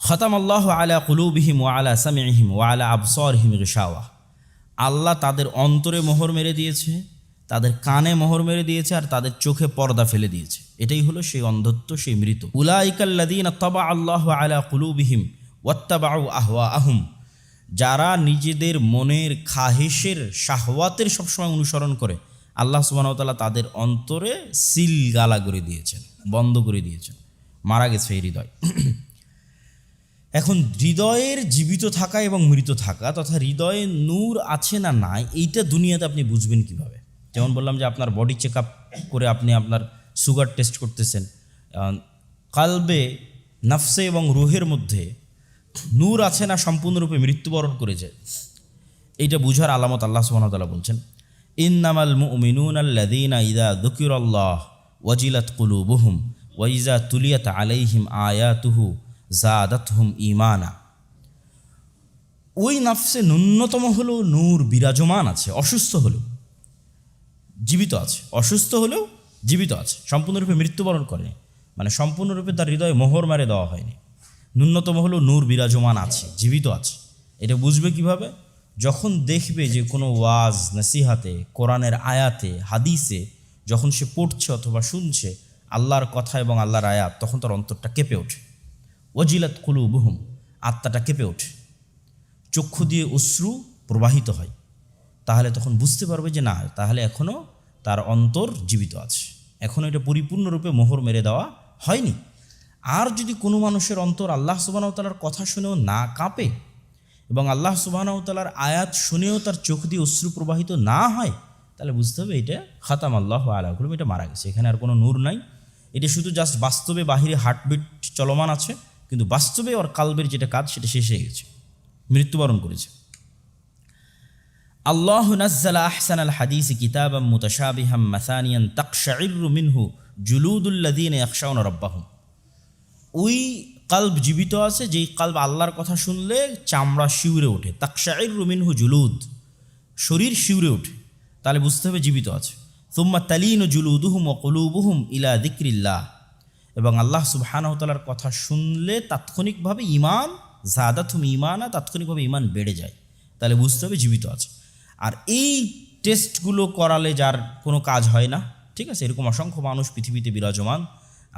খতামাল্লাহু আলা কুলুবিহিম ওয়া আলা সামিইহিম ওয়া আলা আবসারিহিম গিশাওয়া, আল্লাহ তাদের অন্তরে মোহর মেরে দিয়েছে, তাদের কানে মোহর মেরে দিয়েছে, আর তাদের চোখে পর্দা ফেলে দিয়েছে। এটাই হলো সেই অন্ধত্ব, সেই মৃত। উলাইকাল্লাযীনা তাবা আল্লাহু আলা কুলুবিহিম ওয়াত্তাবাউ আহওয়াআহুম, যারা নিজেদের মনের খাহিশের শাহওয়াতের সবসময় অনুসরণ করে, আল্লাহ সুবহানাহু ওয়া তাআলা তাদের অন্তরে সিল গালা করে দিয়েছেন, বন্ধ করে দিয়েছেন, মারা গেছে এই হৃদয়। এখন হৃদয়ের জীবিত থাকা এবং মৃত থাকা, তথা হৃদয়ে নূর আছে না নাই, এইটা দুনিয়াতে আপনি বুঝবেন কিভাবে? যেমন বললাম যে আপনার বডি চেক আপ করে আপনি আপনার সুগার টেস্ট করতেছেন, কালবে, নফসে এবং রুহের মধ্যে নূর আছে না সম্পূর্ণরূপে মৃত্যুবরণ করেছে, এইটা বুঝার আলামত আল্লাহ সুবহানাহু ওয়া তাআলা বলছেন ইন্নামাল মুমিনুনা আল্লাযীনা ইযা যুকিরাল্লাহ ওয়াজিলাত কুলুবুহুম ওয়া ইযা তুলিয়াত আলাইহিম আয়াতুহু জাদাতহুম ঈমানা। ওই নফসে ন্যূনতম হলেও নূর বিরাজমান আছে, অসুস্থ হলেও জীবিত আছে, অসুস্থ হলেও জীবিত আছে, সম্পূর্ণরূপে মৃত্যুবরণ করেনি, মানে সম্পূর্ণরূপে তার হৃদয়ে মোহর মেরে দেওয়া হয়নি, ন্যূনতম হলেও নূর বিরাজমান আছে, জীবিত আছে। এটা বুঝবে কিভাবে? যখন দেখবে যে কোনো ওয়াজ নসিহাতে, কোরআনের আয়াতে, হাদিসে যখন সে পড়ছে অথবা শুনছে আল্লাহর কথা এবং আল্লাহর আয়াত, তখন তার অন্তরটা কেঁপে ওঠে। ওয়াজিলাত কুলুবুহুম, আত্মাটা কেঁপে ওঠে, চক্ষু দিয়ে অশ্রু প্রবাহিত হয়। তাহলে তখন বুঝতে পারবে যে না, তাহলে এখনও তার অন্তর জীবিত আছে, এখনও এটা পরিপূর্ণরূপে মোহর মেরে দেওয়া হয়নি। আর যদি কোনো মানুষের অন্তর আল্লাহ সুবহানাহু ওয়া তাআলার কথা শুনেও না কাঁপে এবং আল্লাহ সুবহানাহু ওয়া তাআলার আয়াত শুনেও তার চোখ দিয়ে অশ্রু প্রবাহিত না হয়, তাহলে বুঝতে হবে এটা খাতামাল্লাহু আলা কুলুব, এটা মারা গেছে, এখানে আর কোনো নূর নাই। এটা শুধু জাস্ট বাস্তবে বাহিরে হার্টবিট চলমান আছে, কিন্তু বাস্তবে ওর কালবের যেটা কাজ সেটা শেষ হয়ে গেছে, মৃত্যুবরণ করেছে। আল্লাহু নাজ্জালা আহসানাল হাদিসি কিতাবাম মুতাশাবিহাম মাসানিয়ান তাকশাইরু মিনহু জুলুদুল্লাযীনা ইয়াখশাউনা রাব্বাহুম। ওই কাল্ব জীবিত আছে, যেই কাল্ব আল্লাহর কথা শুনলে চামড়া শিউরে ওঠে, তাকশাইরু মিনহু জুলুদ, শরীর শিউরে ওঠে, তাহলে বুঝতে হবে জীবিত আছে। সুম্মা তালিনু জুলুদুহুম ওয়া কুলুবুহুম ইলা যিকরিল্লাহ, এবং আল্লাহ সুবহানাহু ওয়া তাআলার কথা শুনলে তাৎক্ষণিকভাবে ঈমান, যাদাতহুম ঈমানা, তাৎক্ষণিকভাবে ঈমান বেড়ে যায়, তাহলে বুঝতে হবে জীবিত আছে। আর এই টেস্টগুলো করালে যার কোনো কাজ হয় না, ঠিক আছে, এরকম অসংখ্য মানুষ পৃথিবীতে বিরাজমান,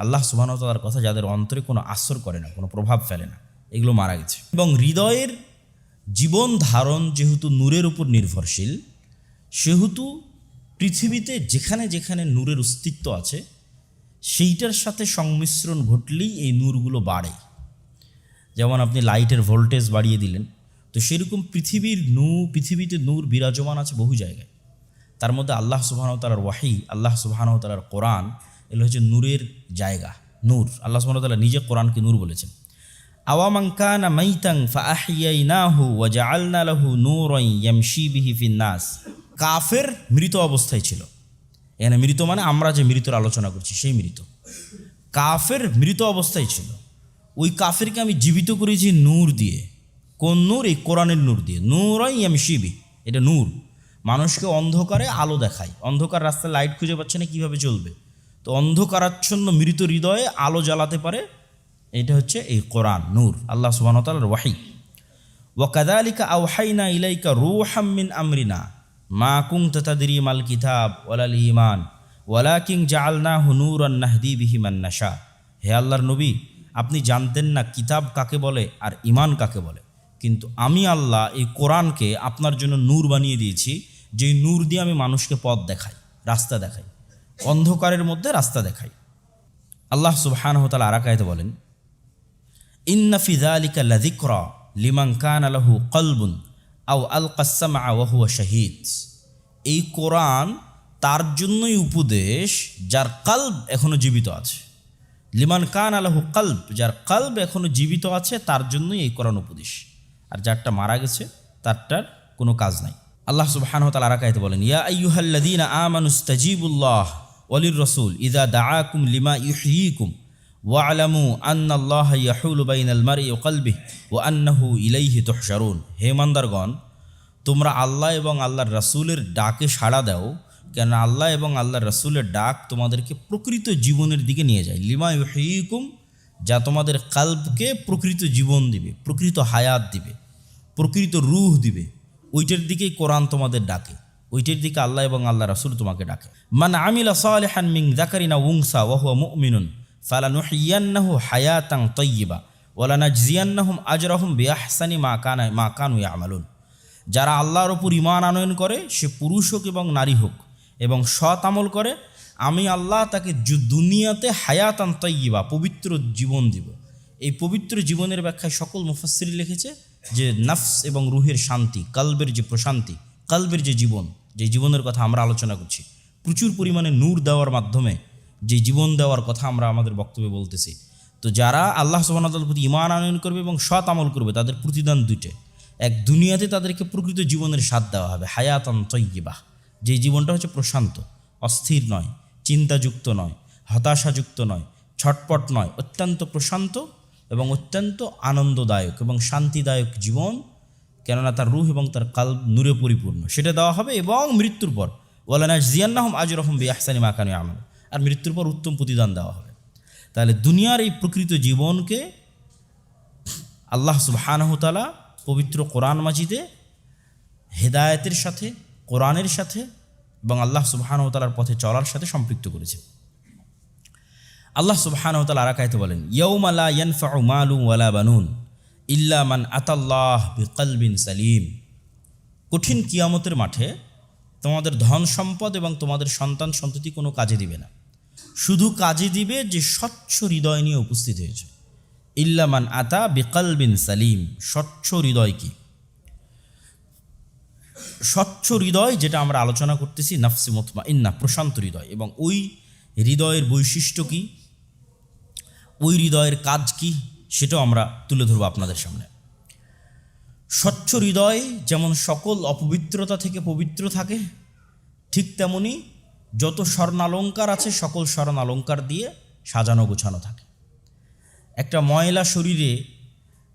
আল্লাহ সুবহানাহু ওয়া তাআলার কথা যাদের অন্তরে কোনো আসর করে না, কোনো প্রভাব ফেলে না, এগুলো মারা গেছে। এবং হৃদয়ের জীবন ধারণ যেহেতু নূরের উপর নির্ভরশীল, সেহেতু পৃথিবীতে যেখানে যেখানে নূরের অস্তিত্ব আছে সেইটার সাথে সংমিশ্রণ ঘটলেই এই নূরগুলো বাড়ে। যেমন আপনি লাইটের ভোল্টেজ বাড়িয়ে দিলেন, তো সেরকম পৃথিবীতে নূর বিরাজমান আছে বহু জায়গায়। তার মধ্যে আল্লাহ সুবহানাহু ওয়া তাআলার ওয়াহি, আল্লাহ সুবহানাহু ওয়া তাআলার কোরআন, এগুলো হচ্ছে নূরের জায়গা, নূর। আল্লাহ সুবহানাহু ওয়া তাআলা নিজে কোরআনকে নূর বলেছেন। আওয়ামান কানা মাইতান ফাআহইয়াইনাহু ওয়া জাআলনা লাহু নূরান ইয়ামশি বিহি ফিন নাস। কাফের মৃত অবস্থায় ছিল, এখানে মৃত মানে আমরা যে মৃতর আলোচনা করছি সেই মৃত। কাফের মৃত অবস্থায় ছিল, ওই কাফেরকে আমি জীবিত করেছি নূর দিয়ে। কোন নূর? এই কোরআনের নূর দিয়ে। নূরান ইয়ামশি বিহি, এটা নূর। মানুষকে অন্ধকারে আলো দেখায়, অন্ধকার রাস্তায় লাইট খুঁজে পাচ্ছে না, কীভাবে চলবে? তো অন্ধকারাচ্ছন্ন মৃত হৃদয়ে আলো জ্বালাতে পারে, এটা হচ্ছে এই কোরআন, নূর, আল্লাহ সুবহানাহু ওয়া তাআলার ওয়াহি। ওয়া কাযালিকা আওহাইনা ইলাইকা রূহাম মিন আমরিনা মা কুনতা তাদরি মাল কিতাব ওয়ালাল ঈমান ওয়ালাকিন জাআলনাহু নূরান নাহদি বিহি মান নাশা। হে আল্লাহর নবী, আপনি জানতেন না কিতাব কাকে বলে আর ঈমান কাকে বলে, কিন্তু আমি আল্লাহ এই কোরআনকে আপনার জন্য নূর বানিয়ে দিয়েছি, যেই নূর দিয়ে আমি মানুষকে পথ দেখাই, রাস্তা দেখাই, অন্ধকারের মধ্যে রাস্তা দেখাই। আল্লাহ সুবহানাহু ওয়া তাআলা আরেক আয়াতে বলেন, ইন্না ফি যালিকা লাযিকরা লিমান কানা লাহু কলবুন আও আলকাস সামআ ওয়া হুয়া শাহীদ। এই কোরআন তার জন্যই উপদেশ যার কলব এখনো জীবিত আছে। লিমান কানা লাহু কলব, যার কলব এখনো জীবিত আছে তার জন্যই এই কোরআন উপদেশ, আর যারটা মারা গেছে তারটার কোনো কাজ নাই। আল্লাহ সুবহানাহু ওয়া তাআলা আরেক আয়াতে বলেন, ইয়া আইয়ুহাল্লাযীনা আমানুস্তাজিবুল্লাহ ওয়ালির রাসূল ইযা দাআকুম লিমা ইউহয়িকুম ওয়া'লামু আন্নাল্লাহা ইয়াহুলু বাইনাল মারই ওয়া কলবিহি ওয়া আন্নাহু ইলাইহি তুহশারুন। হে ইমানদারগণ, তোমরা আল্লাহ এবং আল্লাহর রাসূলের ডাকে সাড়া দাও, কেন আল্লাহ এবং আল্লাহর রাসূলের ডাক তোমাদেরকে প্রকৃত জীবনের দিকে নিয়ে যায়। লিমা ইউহয়িকুম, যা তোমাদের কলবকে প্রকৃত জীবন দিবে, প্রকৃত হায়াত দিবে, প্রকৃত রূহ দিবে, ওইটার দিকেই কোরআন তোমাদের ডাকে, ওইটার দিকে আল্লাহ এবং আল্লাহ রাসূল তোমাকে ডাকে। মান আমিলা সালিহান মিন যাকারিন আও উনসা ওয়া হুয়া মুমিনুন ফালানুহইয়ান্নাহু হায়াতান তাইয়্যিবা ওয়া লানাজজিয়ান্নাহুম আজরাহুম বিআহসানি মা কানু ইয়ামালুন। যারা আল্লাহর ওপর ঈমান আনয়ন করে, সে পুরুষ হোক এবং নারী হোক, এবং সৎ আমল করে, আমি আল্লাহ তাকে দুনিয়াতে হায়াতান তাইয়্যিবা, পবিত্র জীবন দিব। এই পবিত্র জীবনের ব্যাখ্যায় সকল মুফাসসির লিখেছে যে নফস এবং রুহের শান্তি, কলবের যে প্রশান্তি, কলবের যে জীবন, যে জীবনের কথা আমরা আলোচনা করছি, প্রচুর পরিমাণে নূর দেওয়ার মাধ্যমে যে জীবন দেওয়ার কথা আমরা আমাদের বক্তব্যে বলতেছি। তো যারা আল্লাহ সুবহানাহু ওয়া তাআলার প্রতি ঈমান আনয়ন করবে এবং সৎ আমল করবে, তাদের প্রতিদান দুইটা। এক, দুনিয়াতে তাদেরকে প্রকৃত জীবনের স্বাদ দেওয়া হবে, হায়াতান তাইয়্যিবাহ, যে জীবনটা হচ্ছে প্রশান্ত, অস্থির নয়, চিন্তাযুক্ত নয়, হতাশাযুক্ত নয়, ছটপট নয়, অত্যন্ত প্রশান্ত এবং অত্যন্ত আনন্দদায়ক এবং শান্তিদায়ক জীবন, কেননা তার রূহ এবং তার কলব নূরে পরিপূর্ণ, সেটা দেওয়া হবে। এবং মৃত্যুর পর ওয়ালানাজজিয়ান্নাহুম আজরাহুম বিআহসানি মা কানু ইয়ামালুন, আর মৃত্যুর পর উত্তম প্রতিদান দেওয়া হবে। তাহলে দুনিয়ার এই প্রকৃত জীবনকে আল্লাহ সুবহানাহু ওয়া তাআলা পবিত্র কোরআন মাজিদে হেদায়েতের সাথে, কোরআনের সাথে এবং আল্লাহ সুবহানাহু ওয়া তাআলার পথে চলার সাথে সম্পৃক্ত করেছে। আল্লাহ সুবহানাহু ওয়া তাআলা আরেক আয়াতে বলেন, ইয়াউমা লা ইয়ানফাউ মালুন ওয়ালা বানুন ইল্লা মান আতাল্লাহ বিকলবিন সালিম। কঠিন কিয়ামতের মাঠে তোমাদের ধন সম্পদ এবং তোমাদের সন্তান সন্ততি কোনো কাজে দিবে না, শুধু কাজে দিবে যে স্বচ্ছ হৃদয় নিয়ে উপস্থিত হয়েছে। ইল্লা মান আতা বিকলবিন সালিম, স্বচ্ছ হৃদয় কি? স্বচ্ছ হৃদয় যেটা আমরা আলোচনা করতেছি, নফসে মুতমাইন্না, প্রশান্ত হৃদয়। এবং ওই হৃদয়ের বৈশিষ্ট্য কি, ওই হৃদয়ের কাজ কি, সেটাও আমরা তুলে ধরবো আপনাদের সামনে। স্বচ্ছ হৃদয় যেমন সকল অপবিত্রতা থেকে পবিত্র থাকে, ঠিক তেমনি যত স্বর্ণালঙ্কার আছে সকল স্বর্ণালঙ্কার দিয়ে সাজানো গোছানো থাকে। একটা ময়লা শরীরে,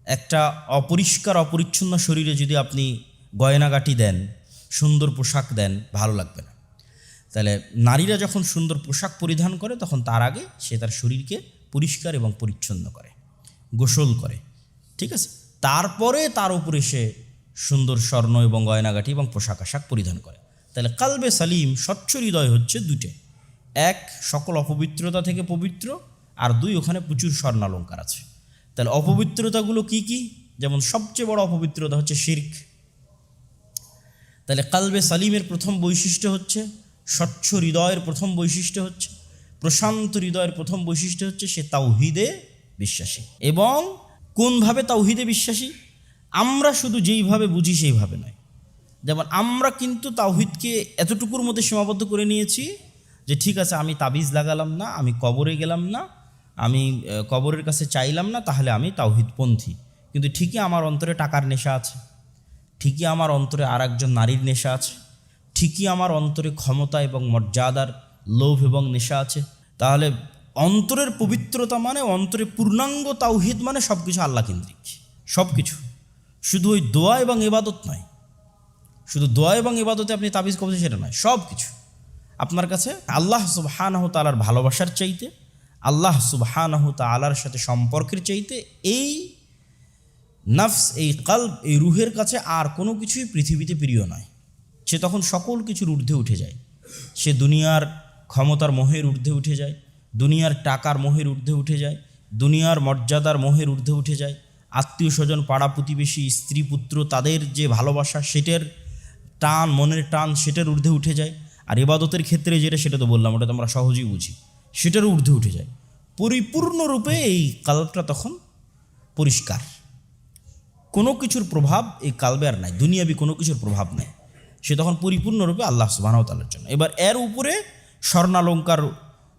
একটা অপরিষ্কার অপরিচ্ছন্ন শরীরে যদি আপনি গয়নাগাটি দেন, সুন্দর পোশাক দেন, ভালো লাগবে না। তাহলে নারীরা যখন সুন্দর পোশাক পরিধান করে, তখন তার আগে সে তার শরীরকে পরিষ্কার এবং পরিচ্ছন্ন করে, গোসল করে, ঠিক আছে? তারপরে তার উপরে সে সুন্দর স্বর্ণ এবং গয়নাগাটি এবং পোশাক আশাক পরিধান করে। তাহলে কালবে সালিম, স্বচ্ছ হৃদয় হচ্ছে দুইটা, এক সকল অপবিত্রতা থেকে পবিত্র, আর দুই ওখানে প্রচুর স্বর্ণালঙ্কার আছে। তাহলে অপবিত্রতাগুলো কি কি? যেমন সবচেয়ে বড় অপবিত্রতা হচ্ছে শিরক। তাহলে কালবে সালিমের প্রথম বৈশিষ্ট্য হচ্ছে, স্বচ্ছ হৃদয়ের প্রথম বৈশিষ্ট্য হচ্ছে, প্রশান্ত হৃদয়ের প্রথম বৈশিষ্ট্য হচ্ছে সে তাওহীদে বিশ্বাসী। এবং কোনভাবে তাওহীদে বিশ্বাসী? আমরা শুধু যেইভাবে বুঝি সেইভাবে নয়, যেমন আমরা কিন্তু তাওহীদকে এতটুকুর মধ্যে সীমাবদ্ধ করে নিয়েছি যে ঠিক আছে, আমি তাবিজ লাগালাম না, আমি কবরে গেলাম না, আমি কবরের কাছে চাইলাম না, তাহলে আমি তাওহীদপন্থী। কিন্তু ঠিকই আমার অন্তরে টাকার নেশা আছে, ঠিকই আমার অন্তরে আর একজন নারীর নেশা আছে, ঠিকই আমার অন্তরে ক্ষমতা এবং মর্যাদার লোভ এবং নেশা আছে। তাহলে অন্তরের পবিত্রতা মানে, অন্তরে পূর্ণাঙ্গ তাওহীদ মানে সব কিছু আল্লাহ কেন্দ্রিক, সব কিছু। শুধু ওই দোয়া এবং ইবাদত নয়, শুধু দোয়া এবং ইবাদতে আপনি তাবিজ কবজ সেটা নয়, সব কিছু আপনার কাছে আল্লাহ সুবহানাহু তাআলার ভালোবাসার চাইতে, আল্লাহ সুবহানাহু তাআলার সাথে সম্পর্কের চাইতে এই নফস, এই কলব, এই রুহের কাছে আর কোনো কিছুই পৃথিবীতে প্রিয় নয়। সে তখন সকল কিছুর ঊর্ধ্বে উঠে যায়। সে দুনিয়ার ক্ষমতার মোহের ঊর্ধ্বে উঠে যায়, দুনিয়ার টাকার মোহের ঊর্ধ্বে উঠে যায়, দুনিয়ার মর্যাদার মোহের ঊর্ধ্বে উঠে যায়, আত্মীয় স্বজন, পাড়া প্রতিবেশী, স্ত্রী পুত্র, তাদের যে ভালোবাসা, সেটার টান, মনের টান, সেটার ঊর্ধ্বে উঠে যায়। আর ইবাদতের ক্ষেত্রে যেটা, সেটা তো বললাম, ওটা তো আমরা সহজেই বুঝি, সেটার ঊর্ধ্বে উঠে যায়। পরিপূর্ণরূপে এই কালবটা তখন পরিষ্কার, কোনো কিছুর প্রভাব এই কালবে আর নাই, দুনিয়াবি কোনো কিছুর প্রভাব নাই। সে তখন পরিপূর্ণরূপে আল্লাহ সুবহানাহু ওয়া তাআলার জন্য। এবার এর উপরে স্বর্ণালঙ্কার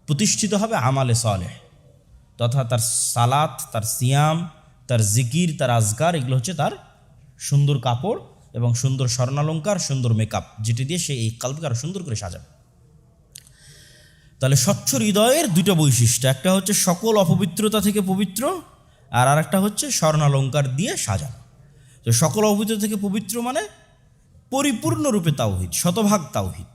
প্রতিষ্ঠিত হবে আমালে সালেহ, তথা তার সালাত, তার সিয়াম, তার জিকির, তার আজকার, এগুলো হচ্ছে তার সুন্দর কাপড় এবং সুন্দর স্বর্ণালঙ্কার, সুন্দর মেকআপ, যেটি দিয়ে সে এই কালবকে আরো সুন্দর করে সাজাবে। তাহলে স্বচ্ছ হৃদয়ের দুটো বৈশিষ্ট্য, একটা হচ্ছে সকল অপবিত্রতা থেকে পবিত্র, আর আরেকটা হচ্ছে স্বর্ণালঙ্কার দিয়ে সাজানো। তো সকল অপবিত্রতা থেকে পবিত্র মানে পরিপূর্ণরূপে তাওহীদ, শতভাগ তাওহীদ,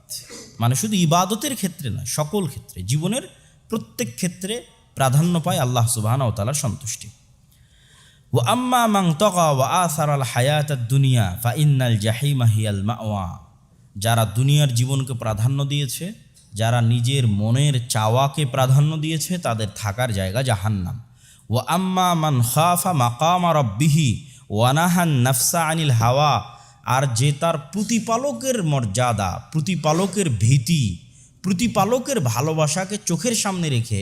মানে শুধু ইবাদতের ক্ষেত্রে নয়, সকল ক্ষেত্রে, জীবনের প্রত্যেক ক্ষেত্রে প্রাধান্য পায় আল্লাহ সুবহানাহু ওয়া তাআলার সন্তুষ্টি। ওয়া আম্মা মান তাগা ওয়া আসারাল হায়াতাদ দুনিয়া ফা ইন্নাল জাহিমা হিয়াল মাওয়া, যারা দুনিয়ার জীবনকে প্রাধান্য দিয়েছে, যারা নিজের মনের চাওয়াকে প্রাধান্য দিয়েছে, তাদের থাকার জায়গা জাহান্নাম। ওয়া আম্মা মান খাফা মাকামা রাব্বিহি ওয়া নাহান নাফসা আনিল হাওয়া, আর যে তার প্রতিপালকের মর্যাদা, প্রতিপালকের ভীতি, প্রতিপালকের ভালোবাসাকে চোখের সামনে রেখে,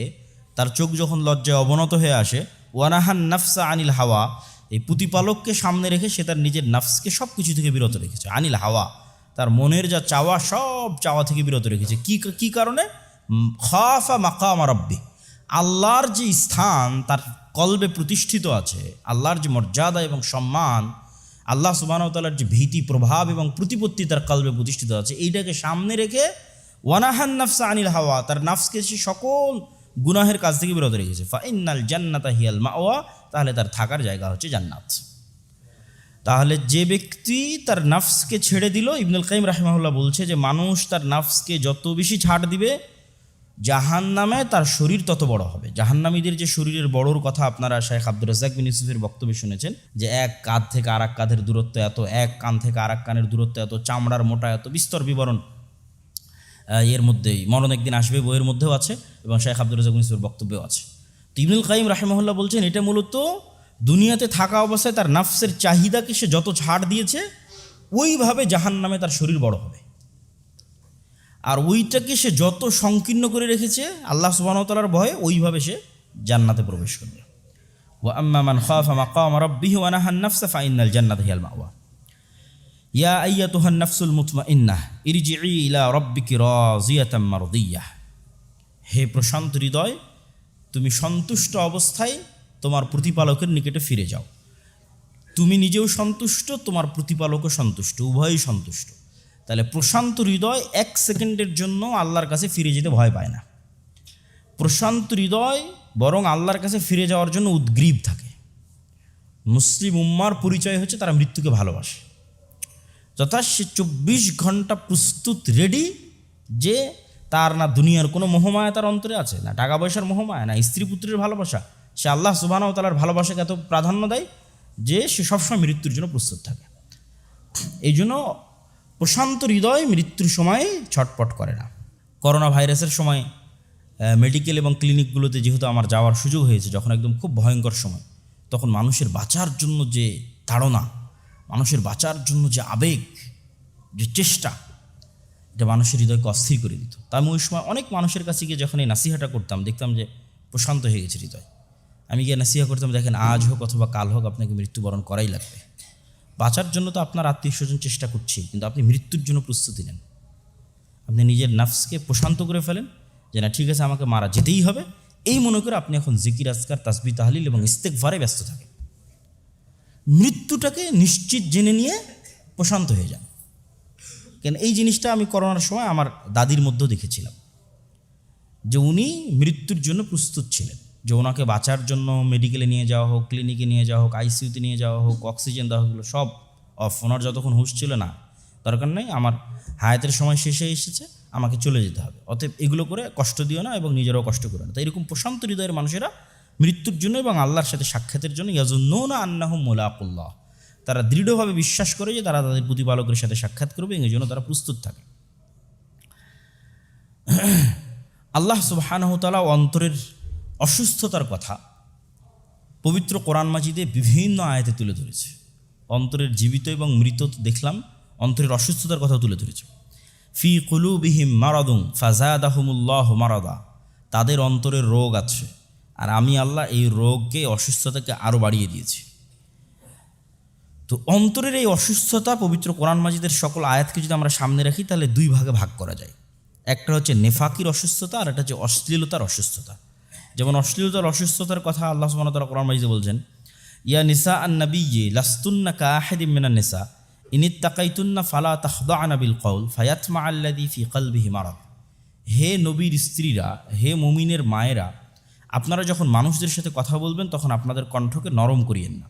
তার চোখ যখন লজ্জায় অবনত হয়ে আসে, ওয়ানাহান নাফসা আনিল হাওয়া, এই প্রতিপালককে সামনে রেখে সে তার নিজের নাফসকে সব কিছু থেকে বিরত রেখেছে। আনিল হাওয়া, তার মনের যা চাওয়া, সব চাওয়া থেকে বিরত রেখেছে। কি কারণে? খাফা মাকামা রাব্বি, আল্লাহর যে স্থান তার কলবে প্রতিষ্ঠিত আছে, আল্লাহর যে মর্যাদা এবং সম্মান, আল্লাহ সুবহানাহু ওয়া তাআলার যে ভীতি, প্রভাব এবং প্রতিপত্তি তার কলবে প্রতিষ্ঠিত আছে, এইটাকে সামনে রেখে ওয়ানাহান নাফসা আনিল হাওয়া, তার নাফসকে সে সকল গুনাহের কাজ থেকে বিরত রেখেছে। ফা ইন্নাল জান্নাতা হিয়াল মাওয়া, তাহলে তার থাকার জায়গা হচ্ছে জান্নাত। তাহলে যে ব্যক্তি তার নাফসকে ছেড়ে দিল, ইবনুল কাইয়িম রাহিমাহুল্লাহ বলছে যে মানুষ তার নাফসকে যত বেশি ছাড় দিবে, জাহান্নামে তার শরীর তত বড় হবে। জাহান্নামীদের যে শরীরের বড়র কথা আপনারা শাইখ আব্দুর রাজ্জাক বিন ইউসুফের বক্তব্যে শুনেছেন, যে এক কাঁধ থেকে আর এক কাঁধের দূরত্ব এত, এক কান থেকে আর এক কানের দূরত্ব এত, চামড়ার মোটা এত, বিস্তর বিবরণ এর মধ্যেই মরণ একদিন আসবে বইয়ের মধ্যেও আছে এবং শাইখ আব্দুর রাজ্জাক বিন ইউসুফের বক্তব্যেও আছে। তো ইবনুল কাইয়িম রাহিমাহুল্লাহ বলছেন এটা মূলত দুনিয়াতে থাকা অবস্থায় তার নাফসের চাহিদাকে সে যত ছাড় দিয়েছে, ওইভাবে জাহান্নামে তার শরীর বড় হবে। আর ওইটাকে সে যত সংকীর্ণ করে রেখেছে আল্লাহ সুবহানাহু ওয়া তাআলার ভয়ে, ওইভাবে সে জান্নাতে প্রবেশ করবে। ওয়া আম্মা মান খাফা মাকামা রাব্বিহি ওয়া নাহান নাফসা ফা ইন্নাল জান্নাতা হিয়াল মাওয়া। ইয়া আইয়াতুহান নাফসুল মুতমাইন্নাহ ইরজিই ইলা রাব্বিকি রাযিয়াতাম মারদিয়াহ, হে প্রশান্ত হৃদয়, তুমি সন্তুষ্ট অবস্থায় তোমার প্রতিপালকের নিকটে ফিরে যাও। তুমি নিজেও সন্তুষ্ট, তোমার প্রতিপালকও সন্তুষ্ট, উভয়ই সন্তুষ্ট। তাহলে প্রশান্ত হৃদয় এক সেকেন্ডের জন্য আল্লাহর কাছে ফিরে যেতে ভয় পায় না। প্রশান্ত হৃদয় বরং আল্লাহর কাছে ফিরে যাওয়ার জন্য উদ্গ্রীব থাকে। মুসলিম উম্মার পরিচয় হচ্ছে তারা মৃত্যুকে ভালোবাসে, তথা সে 24 ঘন্টা প্রস্তুত, রেডি, যে তার না দুনিয়ার কোনো মোহমায়া তার অন্তরে আছে, না টাকা পয়সার মোহমায়া, না স্ত্রী পুত্রের ভালোবাসা। সে আল্লাহ সুবহানাহু ওয়া তাআলার ভালোবাসাকে এত প্রাধান্য দেয় যে সে সবসময় মৃত্যুর জন্য প্রস্তুত থাকে। এই জন্য প্রশান্ত হৃদয় মৃত্যুর সময় ছটপট করে না। করোনা ভাইরাসের সময় মেডিকেল এবং ক্লিনিকগুলোতে যেহেতু আমার যাওয়ার সুযোগ হয়েছে, যখন একদম খুব ভয়ঙ্কর সময়, তখন মানুষের বাঁচার জন্য যে তাড়না, মানুষের বাঁচার জন্য যে আবেগ, যে চেষ্টা, এটা মানুষের হৃদয়কে অস্থির করে দিত। তাই আমি ওই সময় অনেক মানুষের কাছে গিয়ে যখন এই নাসিহাটা করতাম, দেখতাম যে প্রশান্ত হয়ে গেছে হৃদয়। আমি গিয়ে নাসিহা করতাম, দেখেন আজ হোক অথবা কাল হোক আপনাকে মৃত্যুবরণ করাই লাগবে। বাঁচার জন্য তো আপনার আত্মীয় স্বজন চেষ্টা করছে, কিন্তু আপনি মৃত্যুর জন্য প্রস্তুতি নেন। আপনি নিজের নাফসকে প্রশান্ত করে ফেলেন যে না ঠিক আছে আমাকে মারা যেতেই হবে, এই মনে করে আপনি এখন জিকির আজকার তাসবিহ তাহলিল এবং ইস্তেগফারে ব্যস্ত থাকেন। মৃত্যুটাকে নিশ্চিত জেনে নিয়ে প্রশান্ত হয়ে যান। কেন এই জিনিসটা আমি করোনার সময় আমার দাদির মধ্যেও দেখেছিলাম যে উনি মৃত্যুর জন্য প্রস্তুত ছিলেন, যে ওনাকে বাঁচার জন্য মেডিকেলে নিয়ে যাওয়া হোক, ক্লিনিকে নিয়ে যাওয়া হোক, আইসিইউতে নিয়ে যাওয়া হোক, অক্সিজেন দেওয়া হোক, সব অফ। ওনার যতক্ষণ হুঁশ ছিল না দরকার নেই, আমার হায়াতের সময় শেষে এসেছে, আমাকে চলে যেতে হবে, অতএব এগুলো করে কষ্ট দিও না এবং নিজেরাও কষ্ট করো না। তাই এরকম প্রশান্ত হৃদয়ের মানুষেরা মৃত্যুর জন্য এবং আল্লাহর সাথে সাক্ষাতের জন্য ইয়াজুন্নুনা আন্নাহুম মুলাকুল্লাহ, তারা দৃঢ়ভাবে বিশ্বাস করে যে তারা তাদের প্রতিপালকের সাথে সাক্ষাৎ করবে, এই জন্য তারা প্রস্তুত থাকে। আল্লাহ সুবহানাহু ওয়া তাআলা অন্তরের অসুস্থতার কথা পবিত্র কোরআন মাজিদে বিভিন্ন আয়াতে তুলে ধরেছে। অন্তরের জীবিত এবং মৃত দেখলাম, অন্তরের অসুস্থতার কথাও তুলে ধরেছে। ফি কুলুবিহিম মারাদুন ফাযাদাহুমুল্লাহু মারাদা, তাদের অন্তরের রোগ আছে আর আমি আল্লাহ এই রোগকে, অসুস্থতাকে আরও বাড়িয়ে দিয়েছি। তো অন্তরের এই অসুস্থতা পবিত্র কোরআন মাজিদের সকল আয়াতকে যদি আমরা সামনে রাখি তাহলে দুই ভাগে ভাগ করা যায়। একটা হচ্ছে নেফাকির অসুস্থতা আর একটা হচ্ছে অশ্লীলতার অসুস্থতা। যেমন অশ্লীলতার অসুস্থতার কথা আল্লাহ সুবহানাহু ওয়া তাআলা কোরআন মাজিদে বলছেন, ইয়া নিসা আন-নাবিয়্যি লাস্তুন্না কাআহাদিম মিনান নিসা ইনিত্তাকাইতুন্না ফালা তাখদা'না বিল কওল ফায়াতমাআল্লাযী ফি কলবিহি মারাদ। হে নবীর স্ত্রীরা, হে মুমিনের মায়েরা, আপনারা যখন মানুষদের সাথে কথা বলবেন তখন আপনাদের কণ্ঠকে নরম করিয়েন না।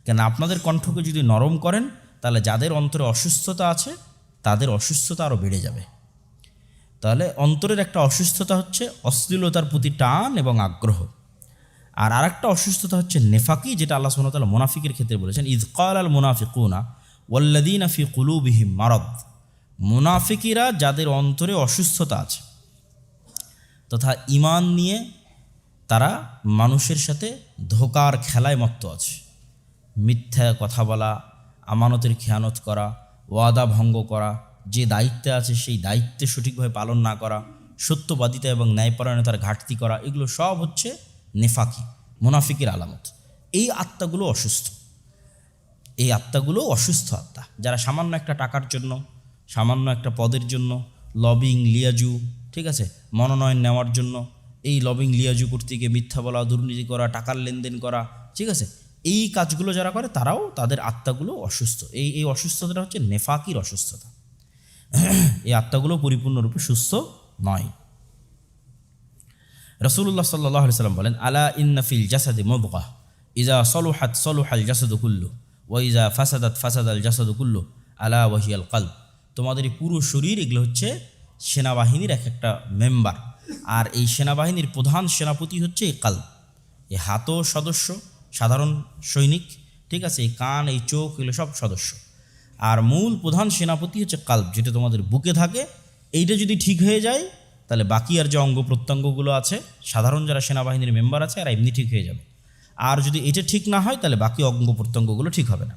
কেন আপনাদের কণ্ঠকে যদি নরম করেন তাহলে যাদের অন্তরে অসুস্থতা আছে তাদের অসুস্থতা আরও বেড়ে যাবে। তাহলে অন্তরের একটা অসুস্থতা হচ্ছে অশ্লীলতার প্রতি টান এবং আগ্রহ, আর আরেকটা অসুস্থতা হচ্ছে নেফাকি, যেটা আল্লাহ সুবহানাহু ওয়া তাআলা মুনাফিকের ক্ষেত্রে বলেছেন, ইয ক্বালাল মুনাফিকুনা ওয়াল্লাযীনা ফি কুলুবিহিম মারাদ। মুনাফিকিরা যাদের অন্তরে অসুস্থতা আছে তথা ঈমান নিয়ে তারা মানুষের সাথে ধোঁকার খেলায় মত্ত আছে, মিথ্যা কথা বলা, আমানতের খেয়ানত করা, ওয়াদা ভঙ্গ করা, যে দায়িত্বে আছে সেই দায়িত্বে সঠিকভাবে পালন না করা, সত্যবাদিতা এবং ন্যায়পরায়ণতার ঘাটতি করা, এগুলো সব হচ্ছে নেফাকি, মুনাফিকের আলামত। এই আত্মাগুলো অসুস্থ, এই আত্মাগুলো অসুস্থ আত্মা, যারা সামান্য একটা টাকার জন্য, সামান্য একটা পদের জন্য লবিং লিয়াজু, ঠিক আছে, মনোনয়ন নেওয়ার জন্য এই লবিং লিয়াজু করতে গিয়ে মিথ্যা বলা, দুর্নীতি করা, টাকার লেনদেন করা, ঠিক আছে, এই কাজগুলো যারা করে তারাও, তাদের আত্মাগুলো অসুস্থ। এই অসুস্থতাটা হচ্ছে নেফাকির অসুস্থতা। এই আত্মাগুলো পরিপূর্ণরূপে সুস্থ নয়। রাসূলুল্লাহ সাল্লাল্লাহু আলাইহি ওয়াসাল্লাম বলেন, আলা ইন্না ফিল জাসাদি মুদগাহ ইযা সলুহাত সলুহাল জাসাদু কুল্লু ওয়া ইযা ফাসাদাত ফাসাদাল জাসাদু কুল্লু আলা ওয়া হিয়াল কলব। তোমাদের এই পুরো শরীর এগুলো হচ্ছে সেনাবাহিনীর এক একটা মেম্বার, আর এই সেনাবাহিনীর প্রধান সেনাপতি হচ্ছে এই কলব। এই হাতও সদস্য, সাধারণ সৈনিক, ঠিক আছে, এই কান, এই চোখ, এগুলো সব সদস্য, আর মূল প্রধান সেনাপতি হচ্ছে কলব, যেটা তোমাদের বুকে থাকে। এইটা যদি ঠিক হয়ে যায় তাহলে বাকি আর যে অঙ্গ প্রত্যঙ্গগুলো আছে, সাধারণ যারা সেনাবাহিনীর মেম্বার আছে, আর এমনি ঠিক হয়ে যাবে। আর যদি এটা ঠিক না হয় তাহলে বাকি অঙ্গ প্রত্যঙ্গগুলো ঠিক হবে না।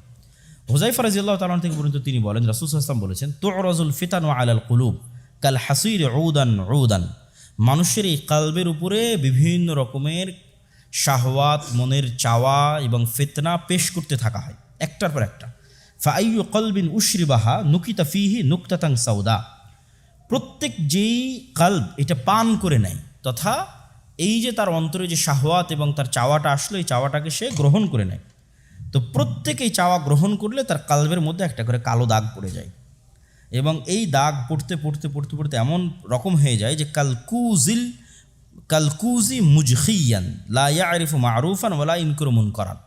হুযায়ফা রাদিয়াল্লাহু তাআলা থেকে পর্যন্ত তিনি বলেন, রাসূল সাল্লাল্লাহু আলাইহি ওয়াসাল্লাম বলেছেন, তু'রাজুল ফিতানু আলাল কুলুব কাল হাসির উদান উদান। মানুষের এই কলবের উপরে বিভিন্ন রকমের শাহওয়াত, মনের চাওয়া এবং ফিতনা পেশ করতে থাকা হয় একটার পর একটা। ফাআইয়ু কলবিন উশরিবাহা নুকিতা ফিহি নুকতাতান সাউদা। প্রত্যেক যেই কলব এটা পান করে নেয়, তথা এই যে তার অন্তরে যে শাহওয়াত এবং তার চাওয়াটা আসলো, এই চাওয়াটাকে সে গ্রহণ করে নেয়, তো প্রত্যেক এই চাওয়া গ্রহণ করলে তার কলবের মধ্যে একটা করে কালো দাগ পড়ে যায়, এবং এই দাগ পড়তে পড়তে পড়তে পড়তে এমন রকম হয়ে যায় যে কালকুজি মুজখিয়ান লা ইয়ারিফু মারুফান ওয়ালা ইনকুরু মুনকারান।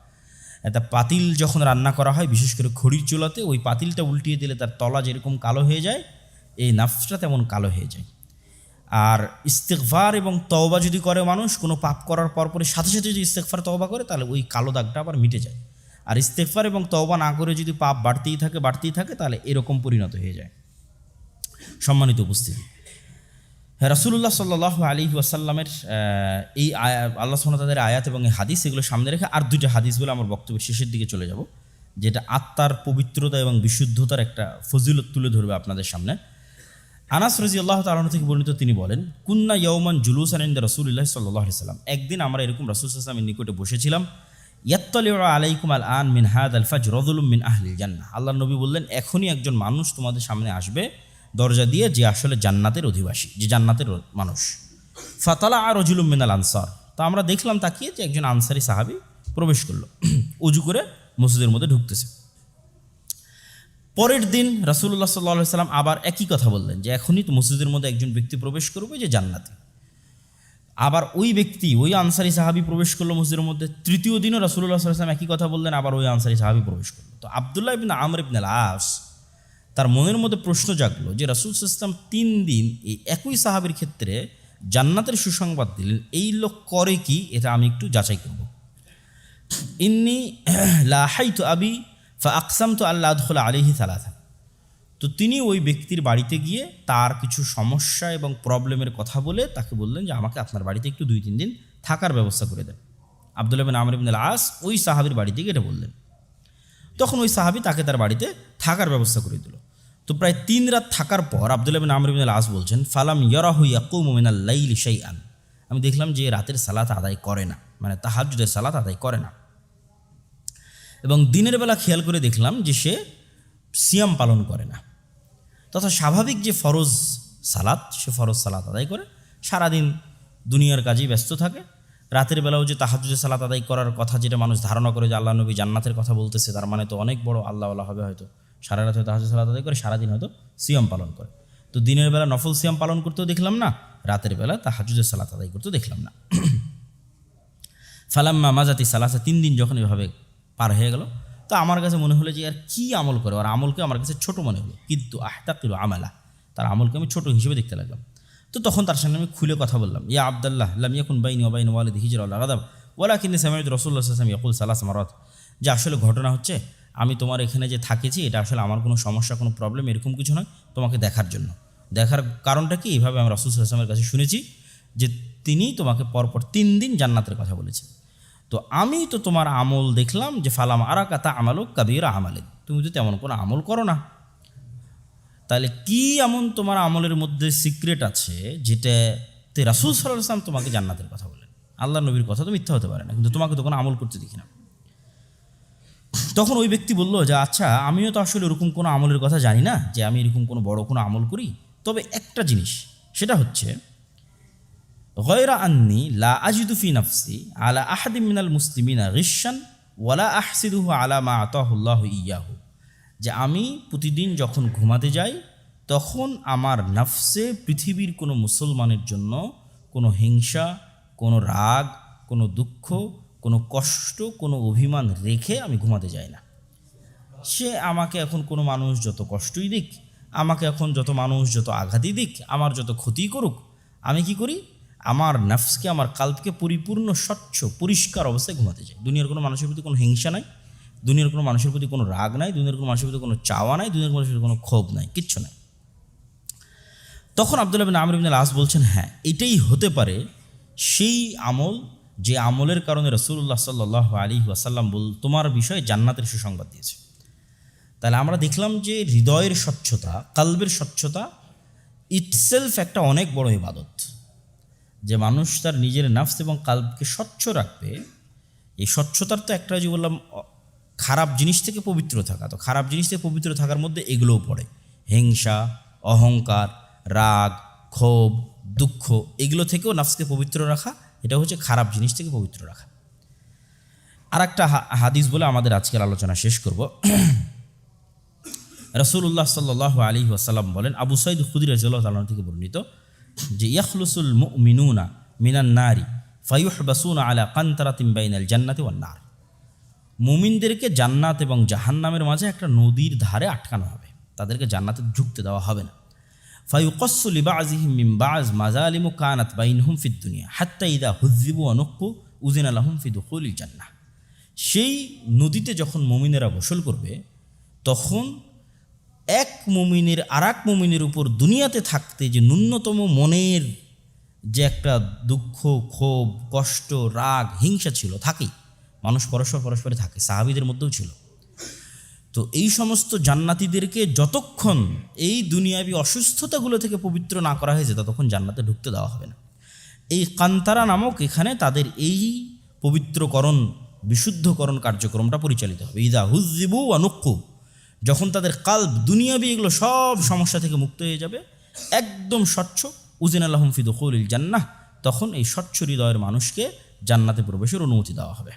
একটা পাতিল যখন রান্না করা হয়, বিশেষ করে খড়ির চুলাতে, ওই পাতিলটা উল্টিয়ে দিলে তার তলা যেরকম কালো হয়ে যায়, এই নাফসটা তেমন কালো হয়ে যায়। আর ইস্তেগফার এবং তওবা যদি করে মানুষ, কোনো পাপ করার পরপরে সাথে সাথে যদি ইস্তেগফার তওবা করে, তাহলে ওই কালো দাগটা আবার মিটে যায়। আর ইস্তেগফার এবং তওবা না করে যদি পাপ বাড়তেই থাকে তাহলে এরকম পরিণত হয়ে যায়। সম্মানিত উপস্থিতি, রাসূলুল্লাহ সাল্লাল্লাহু আলাইহি ওয়াসাল্লামের এই আল্লাহ সুবহানাহু ওয়া তাআলার আয়াত এবং এই হাদিস, এগুলো সামনে রেখে আর দুইটা হাদিস বলে আমার বক্তব্যের শেষের দিকে চলে যাব, যেটা আত্মার পবিত্রতা এবং বিশুদ্ধতার একটা ফজিলত তুলে ধরবে আপনাদের সামনে। আনাস রাদিয়াল্লাহু তাআলা থেকে বর্ণিত, তিনি বলেন, কুন্না ইয়াওমান জুলুসান ইনদা রাসূলিল্লাহ সাল্লাল্লাহু আলাইহি ওয়াসাল্লাম। একদিন আমরা এরকম রাসূল সাল্লাল্লাহু আলাইহি ওয়াসাল্লামের নিকটে বসেছিলাম। ইয়াত্তালিউ আলাইকুম আল আন মিন হাদাল ফাজর রাজুলুম মিন আহলিল জান্নাহ। আল্লাহ নবী বললেন, এখনই একজন মানুষ তোমাদের সামনে আসবে দরজা দিয়ে, যে আসলে জান্নাতের অধিবাসী, যে জান্নাতের মানুষ। ফাতালা আর রাজুলুম মিনাল আনসার, তা আমরা দেখলাম তাকিয়ে যে একজন আনসারি সাহাবী প্রবেশ করলো, উজু করে মসজিদের মধ্যে ঢুকতেছে। পরের দিন রাসূলুল্লাহ সাল্লাল্লাহু আলাইহি সাল্লাম আবার একই কথা বললেন যে এখনই তো মসজিদের মধ্যে একজন ব্যক্তি প্রবেশ করবে যে জান্নাতি। আবার ওই ব্যক্তি, ওই আনসারি সাহাবী প্রবেশ করলো মসজিদের মধ্যে। তৃতীয় দিনও রাসূলুল্লাহ সাল্লাল্লাহু আলাইহি সাল্লাম একই কথা বললেন, আবার ওই আনসারি সাহাবী প্রবেশ করলো। তো আব্দুল্লাহ ইবনে আমর ইবনে আল আস, তার মনের মধ্যে প্রশ্ন জাগলো যে রাসূল সাল্লাল্লাহু আলাইহি সাল্লাম 3 দিন এই একই সাহাবীর ক্ষেত্রে জান্নাতের সুসংবাদ দিলেন, এই লোক করে কি, এটা আমি একটু যাচাই করব। ইন্নী লাহাইতু আবি ফাআকসামতু আল্লা আদখুলা আলাইহি সালাসা। তো তিনি ওই ব্যক্তির বাড়িতে গিয়ে তার কিছু সমস্যা এবং প্রবলেমের কথা বলে তাকে বললেন যে আমাকে আপনার বাড়িতে একটু 2-3 দিন থাকার ব্যবস্থা করে দেন। আব্দুল্লাহ ইবনে আমর ইবনে আল আস ওই সাহাবীর বাড়িতে গিয়ে এটা বললেন। তখন ওই সাহাবী তাকে তার বাড়িতে থাকার ব্যবস্থা করে দিল। তো প্রায় 3 রাত থাকার পর আব্দুল্লাহ ইবনে আমর ইবনে আল আস বলছেন, ফালাম ইয়ারাহু ইয়াকুমু মিনাল লাইলি শাইআন, আমি দেখলাম যে রাতের সালাত আদায় করে না, মানে তাহাজ্জুদের সালাত আদায় করে না। এবং দিনের বেলা খেয়াল করে দেখলাম যে সে সিয়াম পালন করে না, তথা স্বাভাবিক যে ফরজ সালাত, সে ফরজ সালাত আদায় করে, সারাদিন দুনিয়ার কাজেই ব্যস্ত থাকে। রাতের বেলাও যে তাহাজ্জুদের সালাত আদায় করার কথা, যেটা মানুষ ধারণা করে যে আল্লাহ নবী জান্নাতের কথা বলতেছে, তার মানে তো অনেক বড় আল্লাহওয়ালা হবে, হয়তো সারা রাতে তাহাজ্জুদ সালাত আদায় করে, সারাদিন হয়তো সিয়াম পালন করে। তো দিনের বেলা নফল সিয়াম পালন করতেও দেখলাম না, রাতের বেলা তাহাজ্জুদের সালাত আদায় করতেও দেখলাম না। ফালাম্মা মাজাতি সালাসা, 3 দিন যখন এভাবে পার হয়ে গেল, তো আমার কাছে মনে হলো যে আর কি আমল করে, আর আমলকে আমার কাছে ছোট মনে হলো। কিন্তু আহতাকিরু আমালা, তার আমলকে আমি ছোট হিসেবে দেখতে লাগলাম। তো তখন তার সঙ্গে আমি খুলে কথা বললাম, ইয়া আব্দুল্লাহ লাম ইয়াকুন বাইনি ওয়া বাইনা ওয়ালিদি হিজরা ওয়ালা গাদাব ওয়ালাকিন্নী সামি'তু রাসূলুল্লাহ সাল্লাল্লাহু আলাইহি ওয়াসাল্লাম ইয়াকুল সালাস মারাত। যে আসলে ঘটনা হচ্ছে, আমি তোমার এখানে যে থাকেছি এটা আসলে আমার কোনো সমস্যা, কোনো প্রবলেম এরকম কিছু নয়, তোমাকে দেখার জন্য। দেখার কারণটা কি, এইভাবে আমি রাসূল সাল্লাল্লাহু আলাইহি ওয়াসাল্লামের কাছে শুনেছি যে তিনি তোমাকে পরপর 3 দিন জান্নাতের কথা বলেছেন। তো আমি তো তোমার আমল দেখলাম যে ফালাম আরাকাতা আমালু কাবীরা আমালে, তুমি তো তেমন কোনো আমল করো না। তাহলে কি এমন তোমার আমলের মধ্যে সিক্রেট আছে যেটাতে রাসূল সাল্লাল্লাহু আলাইহি ওয়াসাল্লাম তোমাকে জান্নাতের কথা বলেন? আল্লাহর নবীর কথা তো মিথ্যা হতে পারে না, কিন্তু তোমাকে তো কোনো আমল করতে দেখি না। তখন ওই ব্যক্তি বলল যে আচ্ছা, আমিও তো আসলে এরকম কোনো আমলের কথা জানি না যে আমি এরকম কোনো বড় কোনো আমল করি। তবে একটা জিনিস, সেটা হচ্ছে গয়রা আন্নি লা আজিদু ফি নাফসি আলা আহাদিম মিনাল মুসলিমিনা গিশশান ওয়ালা আহসিদুহু আলা মা আতাহুল্লাহু ইয়াহু, যে আমি প্রতিদিন যখন ঘুমাতে যাই তখন আমার নফসে পৃথিবীর কোনো মুসলমানের জন্য কোনো হিংসা, কোনো রাগ, কোনো দুঃখ, কোনো কষ্ট, কোনো অভিমান রেখে আমি ঘুমাতে যাই না। সে আমাকে এখন কোনো মানুষ যত কষ্টই দিক, আমাকে এখন যত মানুষ যত আঘাতই দিক, আমার যত ক্ষতিই করুক, আমি কি করি, আমার নফসকে, আমার কাল্পকে পরিপূর্ণ স্বচ্ছ পরিষ্কার অবস্থায় ঘুমাতে যাই। দুনিয়ার কোনো মানুষের প্রতি কোনো হিংসা নাই, দুনিয়ার কোনো মানুষের প্রতি কোনো রাগ নাই, দুনিয়ার কোনো মানুষের প্রতি কোনো চাওয়া নাই, দুনিয়ার কোনো মানুষের প্রতি কোনো ক্ষোভ নাই, কিচ্ছু নাই। তখন আব্দুল্লাহ ইবনে আমর ইবনে আল আস বলছেন, হ্যাঁ, এটাই হতে পারে সেই আমল যে আমলের কারণে রাসূলুল্লাহ সাল্লাল্লাহু আলাইহি ওয়াসাল্লাম তোমার বিষয়ে জান্নাতের সুসংবাদ দিয়েছে। তাহলে আমরা দেখলাম যে হৃদয়ের স্বচ্ছতা, কালবের স্বচ্ছতা ইটসেলফ একটা অনেক বড় ইবাদত। যে মানুষ তার নিজের নফস এবং কালবকে স্বচ্ছ রাখবে, এই স্বচ্ছতার তো একটা, যে বললাম, খারাপ জিনিস থেকে পবিত্র থাকা। তো খারাপ জিনিস থেকে পবিত্র থাকার মধ্যে এগুলোও পড়ে, হিংসা, অহংকার, রাগ, ক্ষোভ, দুঃখ, এগুলো থেকেও নফসকে পবিত্র রাখা, এটা হচ্ছে খারাপ জিনিস থেকে পবিত্র রাখা। আর একটা হাদিস বলে আমাদের আজকের আলোচনা শেষ করব। রাসূলুল্লাহ সাল্লাল্লাহু আলাইহি ওয়াসাল্লাম বলেন, আবু সাঈদ খুদরি রাদিয়াল্লাহু তাআলা থেকে বর্ণিত, যে ইয়াখলুসুল মুমিনুনা মিনান নারি ফায়ুহবাসুনা আলা কানতারাতিন বাইনাল জান্নাতি ওয়ান নার, মুমিনদেরকে জান্নাত এবং জাহান্নামের মাঝে একটা নদীর ধারে আটকানো হবে, তাদেরকে জান্নাতে ঢুকতে দেওয়া হবে না। ফায়ুকাসসু লিবাযিহিম মিন বায মাযালিমু কানাত বাইনহুম ফিদ দুনিয়া হাত্তা ইযা হুযিবু ওয়া নুক্কু উযিনা লাহুম ফি দুখুলিল জান্নাহ। সেই নদীতে যখন মুমিনেরা গোসল করবে, তখন এক মুমিনের আর এক মুমিনের উপর দুনিয়াতে থাকতে যে ন্যূনতম মনের যে একটা দুঃখ, ক্ষোভ, কষ্ট, রাগ, হিংসা ছিল, থাকেই, মানুষ পরস্পরে থাকে, সাহাবীদের মধ্যেও ছিল। তো এই সমস্ত জান্নাতীদেরকে যতক্ষণ এই দুনিয়াবি অসুস্থতাগুলো থেকে পবিত্র না করা হয়েছে, ততক্ষণ জান্নাতে ঢুকতে দেওয়া হবে না। এই কান্তারা নামক এখানে তাদের এই পবিত্রকরণ বিশুদ্ধকরণ কার্যক্রমটা পরিচালিত হবে। ইদা হুজ্জিবু ওয়া নুক্কু, যখন তাদের কাল্ব দুনিয়াবি এগুলো সব সমস্যা থেকে মুক্ত হয়ে যাবে, একদম স্বচ্ছ, উজিনা লাহুম ফি দুখুলিল জান্নাহ, তখন এই স্বচ্ছ হৃদয়ের মানুষকে জান্নাতে প্রবেশের অনুমতি দেওয়া হবে।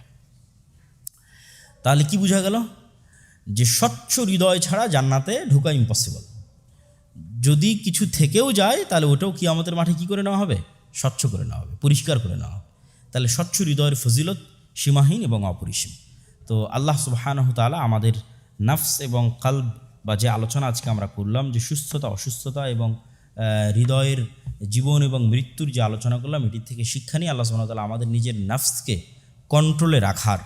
তাহলে কি বোঝা গেল? যে স্বচ্ছ হৃদয় ছাড়া জান্নাতে ঢোকা ইম্পসিবল। যদি কিছু থেকেও যায় তাহলে ওটাও কিয়ামতের মাঠে কি করে নেওয়া হবে? স্বচ্ছ করে নেওয়া হবে, পরিষ্কার করে নেওয়া হবে। তাহলে স্বচ্ছ হৃদয়ের ফজিলত সীমাহীন এবং অপরিসীম। তো আল্লাহ সুবহানাহু তাআলা আমাদের নফস এবং কলব বা যে আলোচনা আজকে আমরা করলাম, যে সুস্থতা অসুস্থতা এবং হৃদয়ের জীবন এবং মৃত্যুর যে আলোচনা করলাম, এটির থেকে শিক্ষা নিয়ে আল্লাহ সুবহানাহু তাআলা আমাদের নিজের নফসকে কন্ট্রোলে রাখার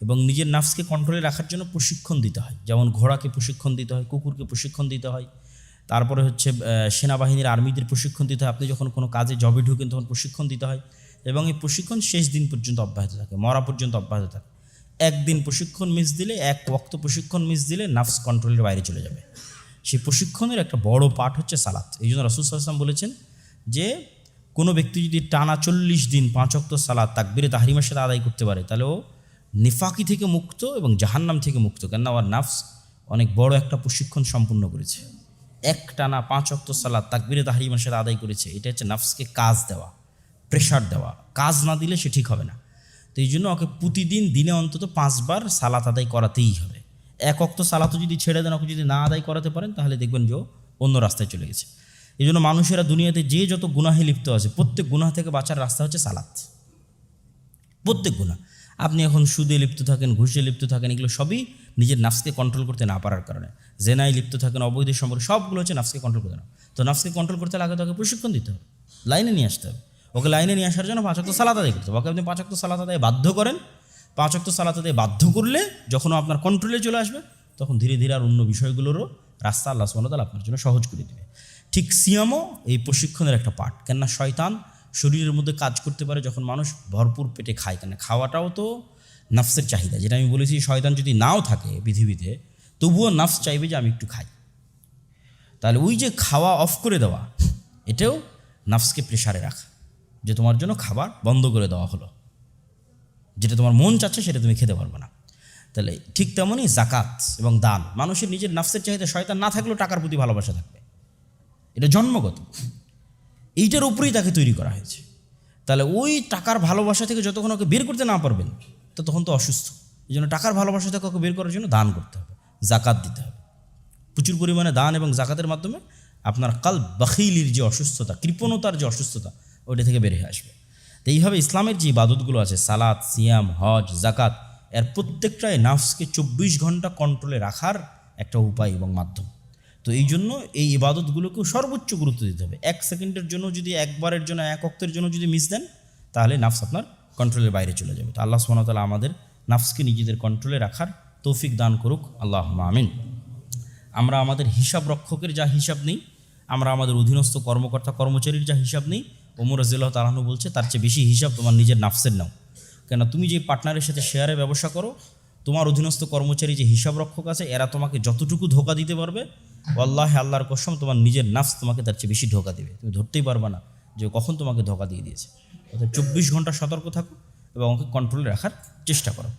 এবং নিজের নফসকে কন্ট্রোলে রাখার জন্য প্রশিক্ষণ দিতে হয়। যেমন ঘোড়াকে প্রশিক্ষণ দিতে হয়, কুকুরকে প্রশিক্ষণ দিতে হয়, তারপরে হচ্ছে সেনাবাহিনীর আর্মিদের প্রশিক্ষণ দিতে হয়। আপনি যখন কোনো কাজে জবে ঢুকেন তখন প্রশিক্ষণ দিতে হয়, এবং এই প্রশিক্ষণ শেষ দিন পর্যন্ত অব্যাহত থাকে, মরা পর্যন্ত অব্যাহত থাকে। একদিন প্রশিক্ষণ মিস দিলে, এক ওয়াক্ত প্রশিক্ষণ মিস দিলে নফস কন্ট্রোলের বাইরে চলে যাবে। সেই প্রশিক্ষণের একটা বড় পার্ট হচ্ছে সালাত। এই জন্য রাসূল সাল্লাল্লাহু আলাইহি ওয়াসাল্লাম বলেছেন যে কোনো ব্যক্তি যদি টানা 40 দিন 5 ওয়াক্ত সালাত তাকবীরে তাহরিমের সাথে আদায় করতে পারে, তাহলে ও নিফাকি থেকে মুক্ত এবং জাহান্নাম থেকে মুক্ত। কেননা আমার নফস অনেক বড় একটা প্রশিক্ষণ সম্পূর্ণ করেছে, এক টানা 5 ওয়াক্ত সালাত তাকবীরে তাহরিমের সাথে আদায় করেছে। এটা হচ্ছে নফসকে কাজ দেওয়া, প্রেশার দেওয়া। কাজ না দিলে সে ঠিক হবে না। তো এই জন্য ওকে প্রতিদিন দিনে অন্তত 5 বার সালাত আদায় করাতেই হবে। এক ওয়াক্ত সালাতও যদি ছেড়ে দেন, ওকে যদি না আদায় করাতে পারেন, তাহলে দেখবেন যে অন্য রাস্তায় চলে গেছে। এই জন্য মানুষেরা দুনিয়াতে যে যত গুনাহে লিপ্ত আছে, প্রত্যেক গুনাহ থেকে বাঁচার রাস্তা হচ্ছে সালাত। প্রত্যেক গুনাহ, আপনি এখন সুদে লিপ্ত থাকেন, ঘুষে লিপ্ত থাকেন, এগুলো সবই নিজের নফসকে কন্ট্রোল করতে না পারার কারণে। জেনায় লিপ্ত থাকেন, অবৈধ সম্পর্ক, সবগুলো হচ্ছে নফসকে কন্ট্রোল করতে না। তো নফসকে কন্ট্রোল করতে লাগে তাকে প্রশিক্ষণ দিতে হবে, লাইনে নিয়ে আসতে হবে। ওকে লাইনে নিয়ে আসার জন্য 5 ওয়াক্ত সালাত আদায় করতে হবে। ওকে আপনি 5 ওয়াক্ত সালাত আদায় বাধ্য করেন, 5 ওয়াক্ত সালাত আদায় বাধ্য করলে যখন আপনার কন্ট্রোলে চলে আসবে, তখন ধীরে ধীরে আর অন্য বিষয়গুলোরও রাস্তা আল্লাহ সুবহানাহু ওয়া তাআলা আপনার জন্য সহজ করে দেবে। ঠিক সিয়ামও এই প্রশিক্ষণের একটা পার্ট। কেননা শয়তান শরীরের মধ্যে কাজ করতে পারে যখন মানুষ ভরপুর পেটে খায়। কেন খাওয়াটাও তো নফসের চাহিদা, যেটা আমি বলেছি। শয়তান যদি নাও থাকে পৃথিবীতে, তবুও নফস চাইবে যে আমি একটু খাই। তাহলে ওই যে খাওয়া অফ করে দেওয়া, এটাও নফসকে প্রেশারে রাখা, যে তোমার জন্য খাবার বন্ধ করে দেওয়া হলো, যেটা তোমার মন চাচ্ছে সেটা তুমি খেতে পারবে না। তাহলে ঠিক তেমনই জাকাত এবং দান। মানুষের নিজের নফসের চাহিদা, শয়তান না থাকলেও টাকার প্রতি ভালোবাসা থাকবে, এটা জন্মগত, এইটার উপরেই তাকে তৈরি করা হয়েছে। তাহলে ওই টাকার ভালোবাসা থেকে যতক্ষণ ওকে বের করতে না পারবেন, তখন তো অসুস্থ। এই জন্য টাকার ভালোবাসা থেকে ওকে বের করার জন্য দান করতে হবে, জাকাত দিতে হবে। প্রচুর পরিমাণে দান এবং জাকাতের মাধ্যমে আপনার কালব বাখিলির যে অসুস্থতা, কৃপণতার যে অসুস্থতা, ওইটা থেকে বের হয়ে আসবে। তো এইভাবে ইসলামের যে ইবাদতগুলো আছে, সালাত, সিয়াম, হজ, জাকাত, এর প্রত্যেকটাই নফসকে 24 ঘন্টা কন্ট্রোলে রাখার একটা উপায় এবং মাধ্যম। তো এই জন্য এই ইবাদতগুলোকেও সর্বোচ্চ গুরুত্ব দিতে হবে। 1 সেকেন্ডের জন্য যদি, একবারের জন্য, 1 ওয়াক্তের জন্য যদি মিস দেন, তাহলে নফস আপনার কন্ট্রোলের বাইরে চলে যাবে। তো আল্লাহ সুবহানাহু ওয়া তাআলা আমাদের নফসকে নিজেদের কন্ট্রোলে রাখার তৌফিক দান করুক, আল্লাহুম্মা আমিন। আমরা আমাদের হিসাব রক্ষকের যা হিসাব নেই, আমরা আমাদের অধীনস্থ কর্মকর্তা কর্মচারীর যা হিসাব নেই, ওমর রাদিয়াল্লাহু তাআলা আনহু বলছে তার চেয়ে বেশি হিসাব তোমার নিজের নফসের নাও। কেন তুমি যে পার্টনারের সাথে শেয়ারে ব্যবসা করো, তোমার অধীনস্থ কর্মচারী যে হিসাব রক্ষক আছে, এরা তোমাকে যতটুকু ধোঁকা দিতে পারবে, ওয়াল্লাহি আল্লাহর কসম, তোমার নিজের নফস তোমাকে তার চেয়ে বেশি ধোঁকা দিবে। তুমি ধরতেই পারবে না যে কখন তোমাকে ধোঁকা দিয়ে দিয়েছে। অর্থাৎ 24 ঘন্টা সতর্ক থাকো এবং ওকে কন্ট্রোলে রাখার চেষ্টা করো।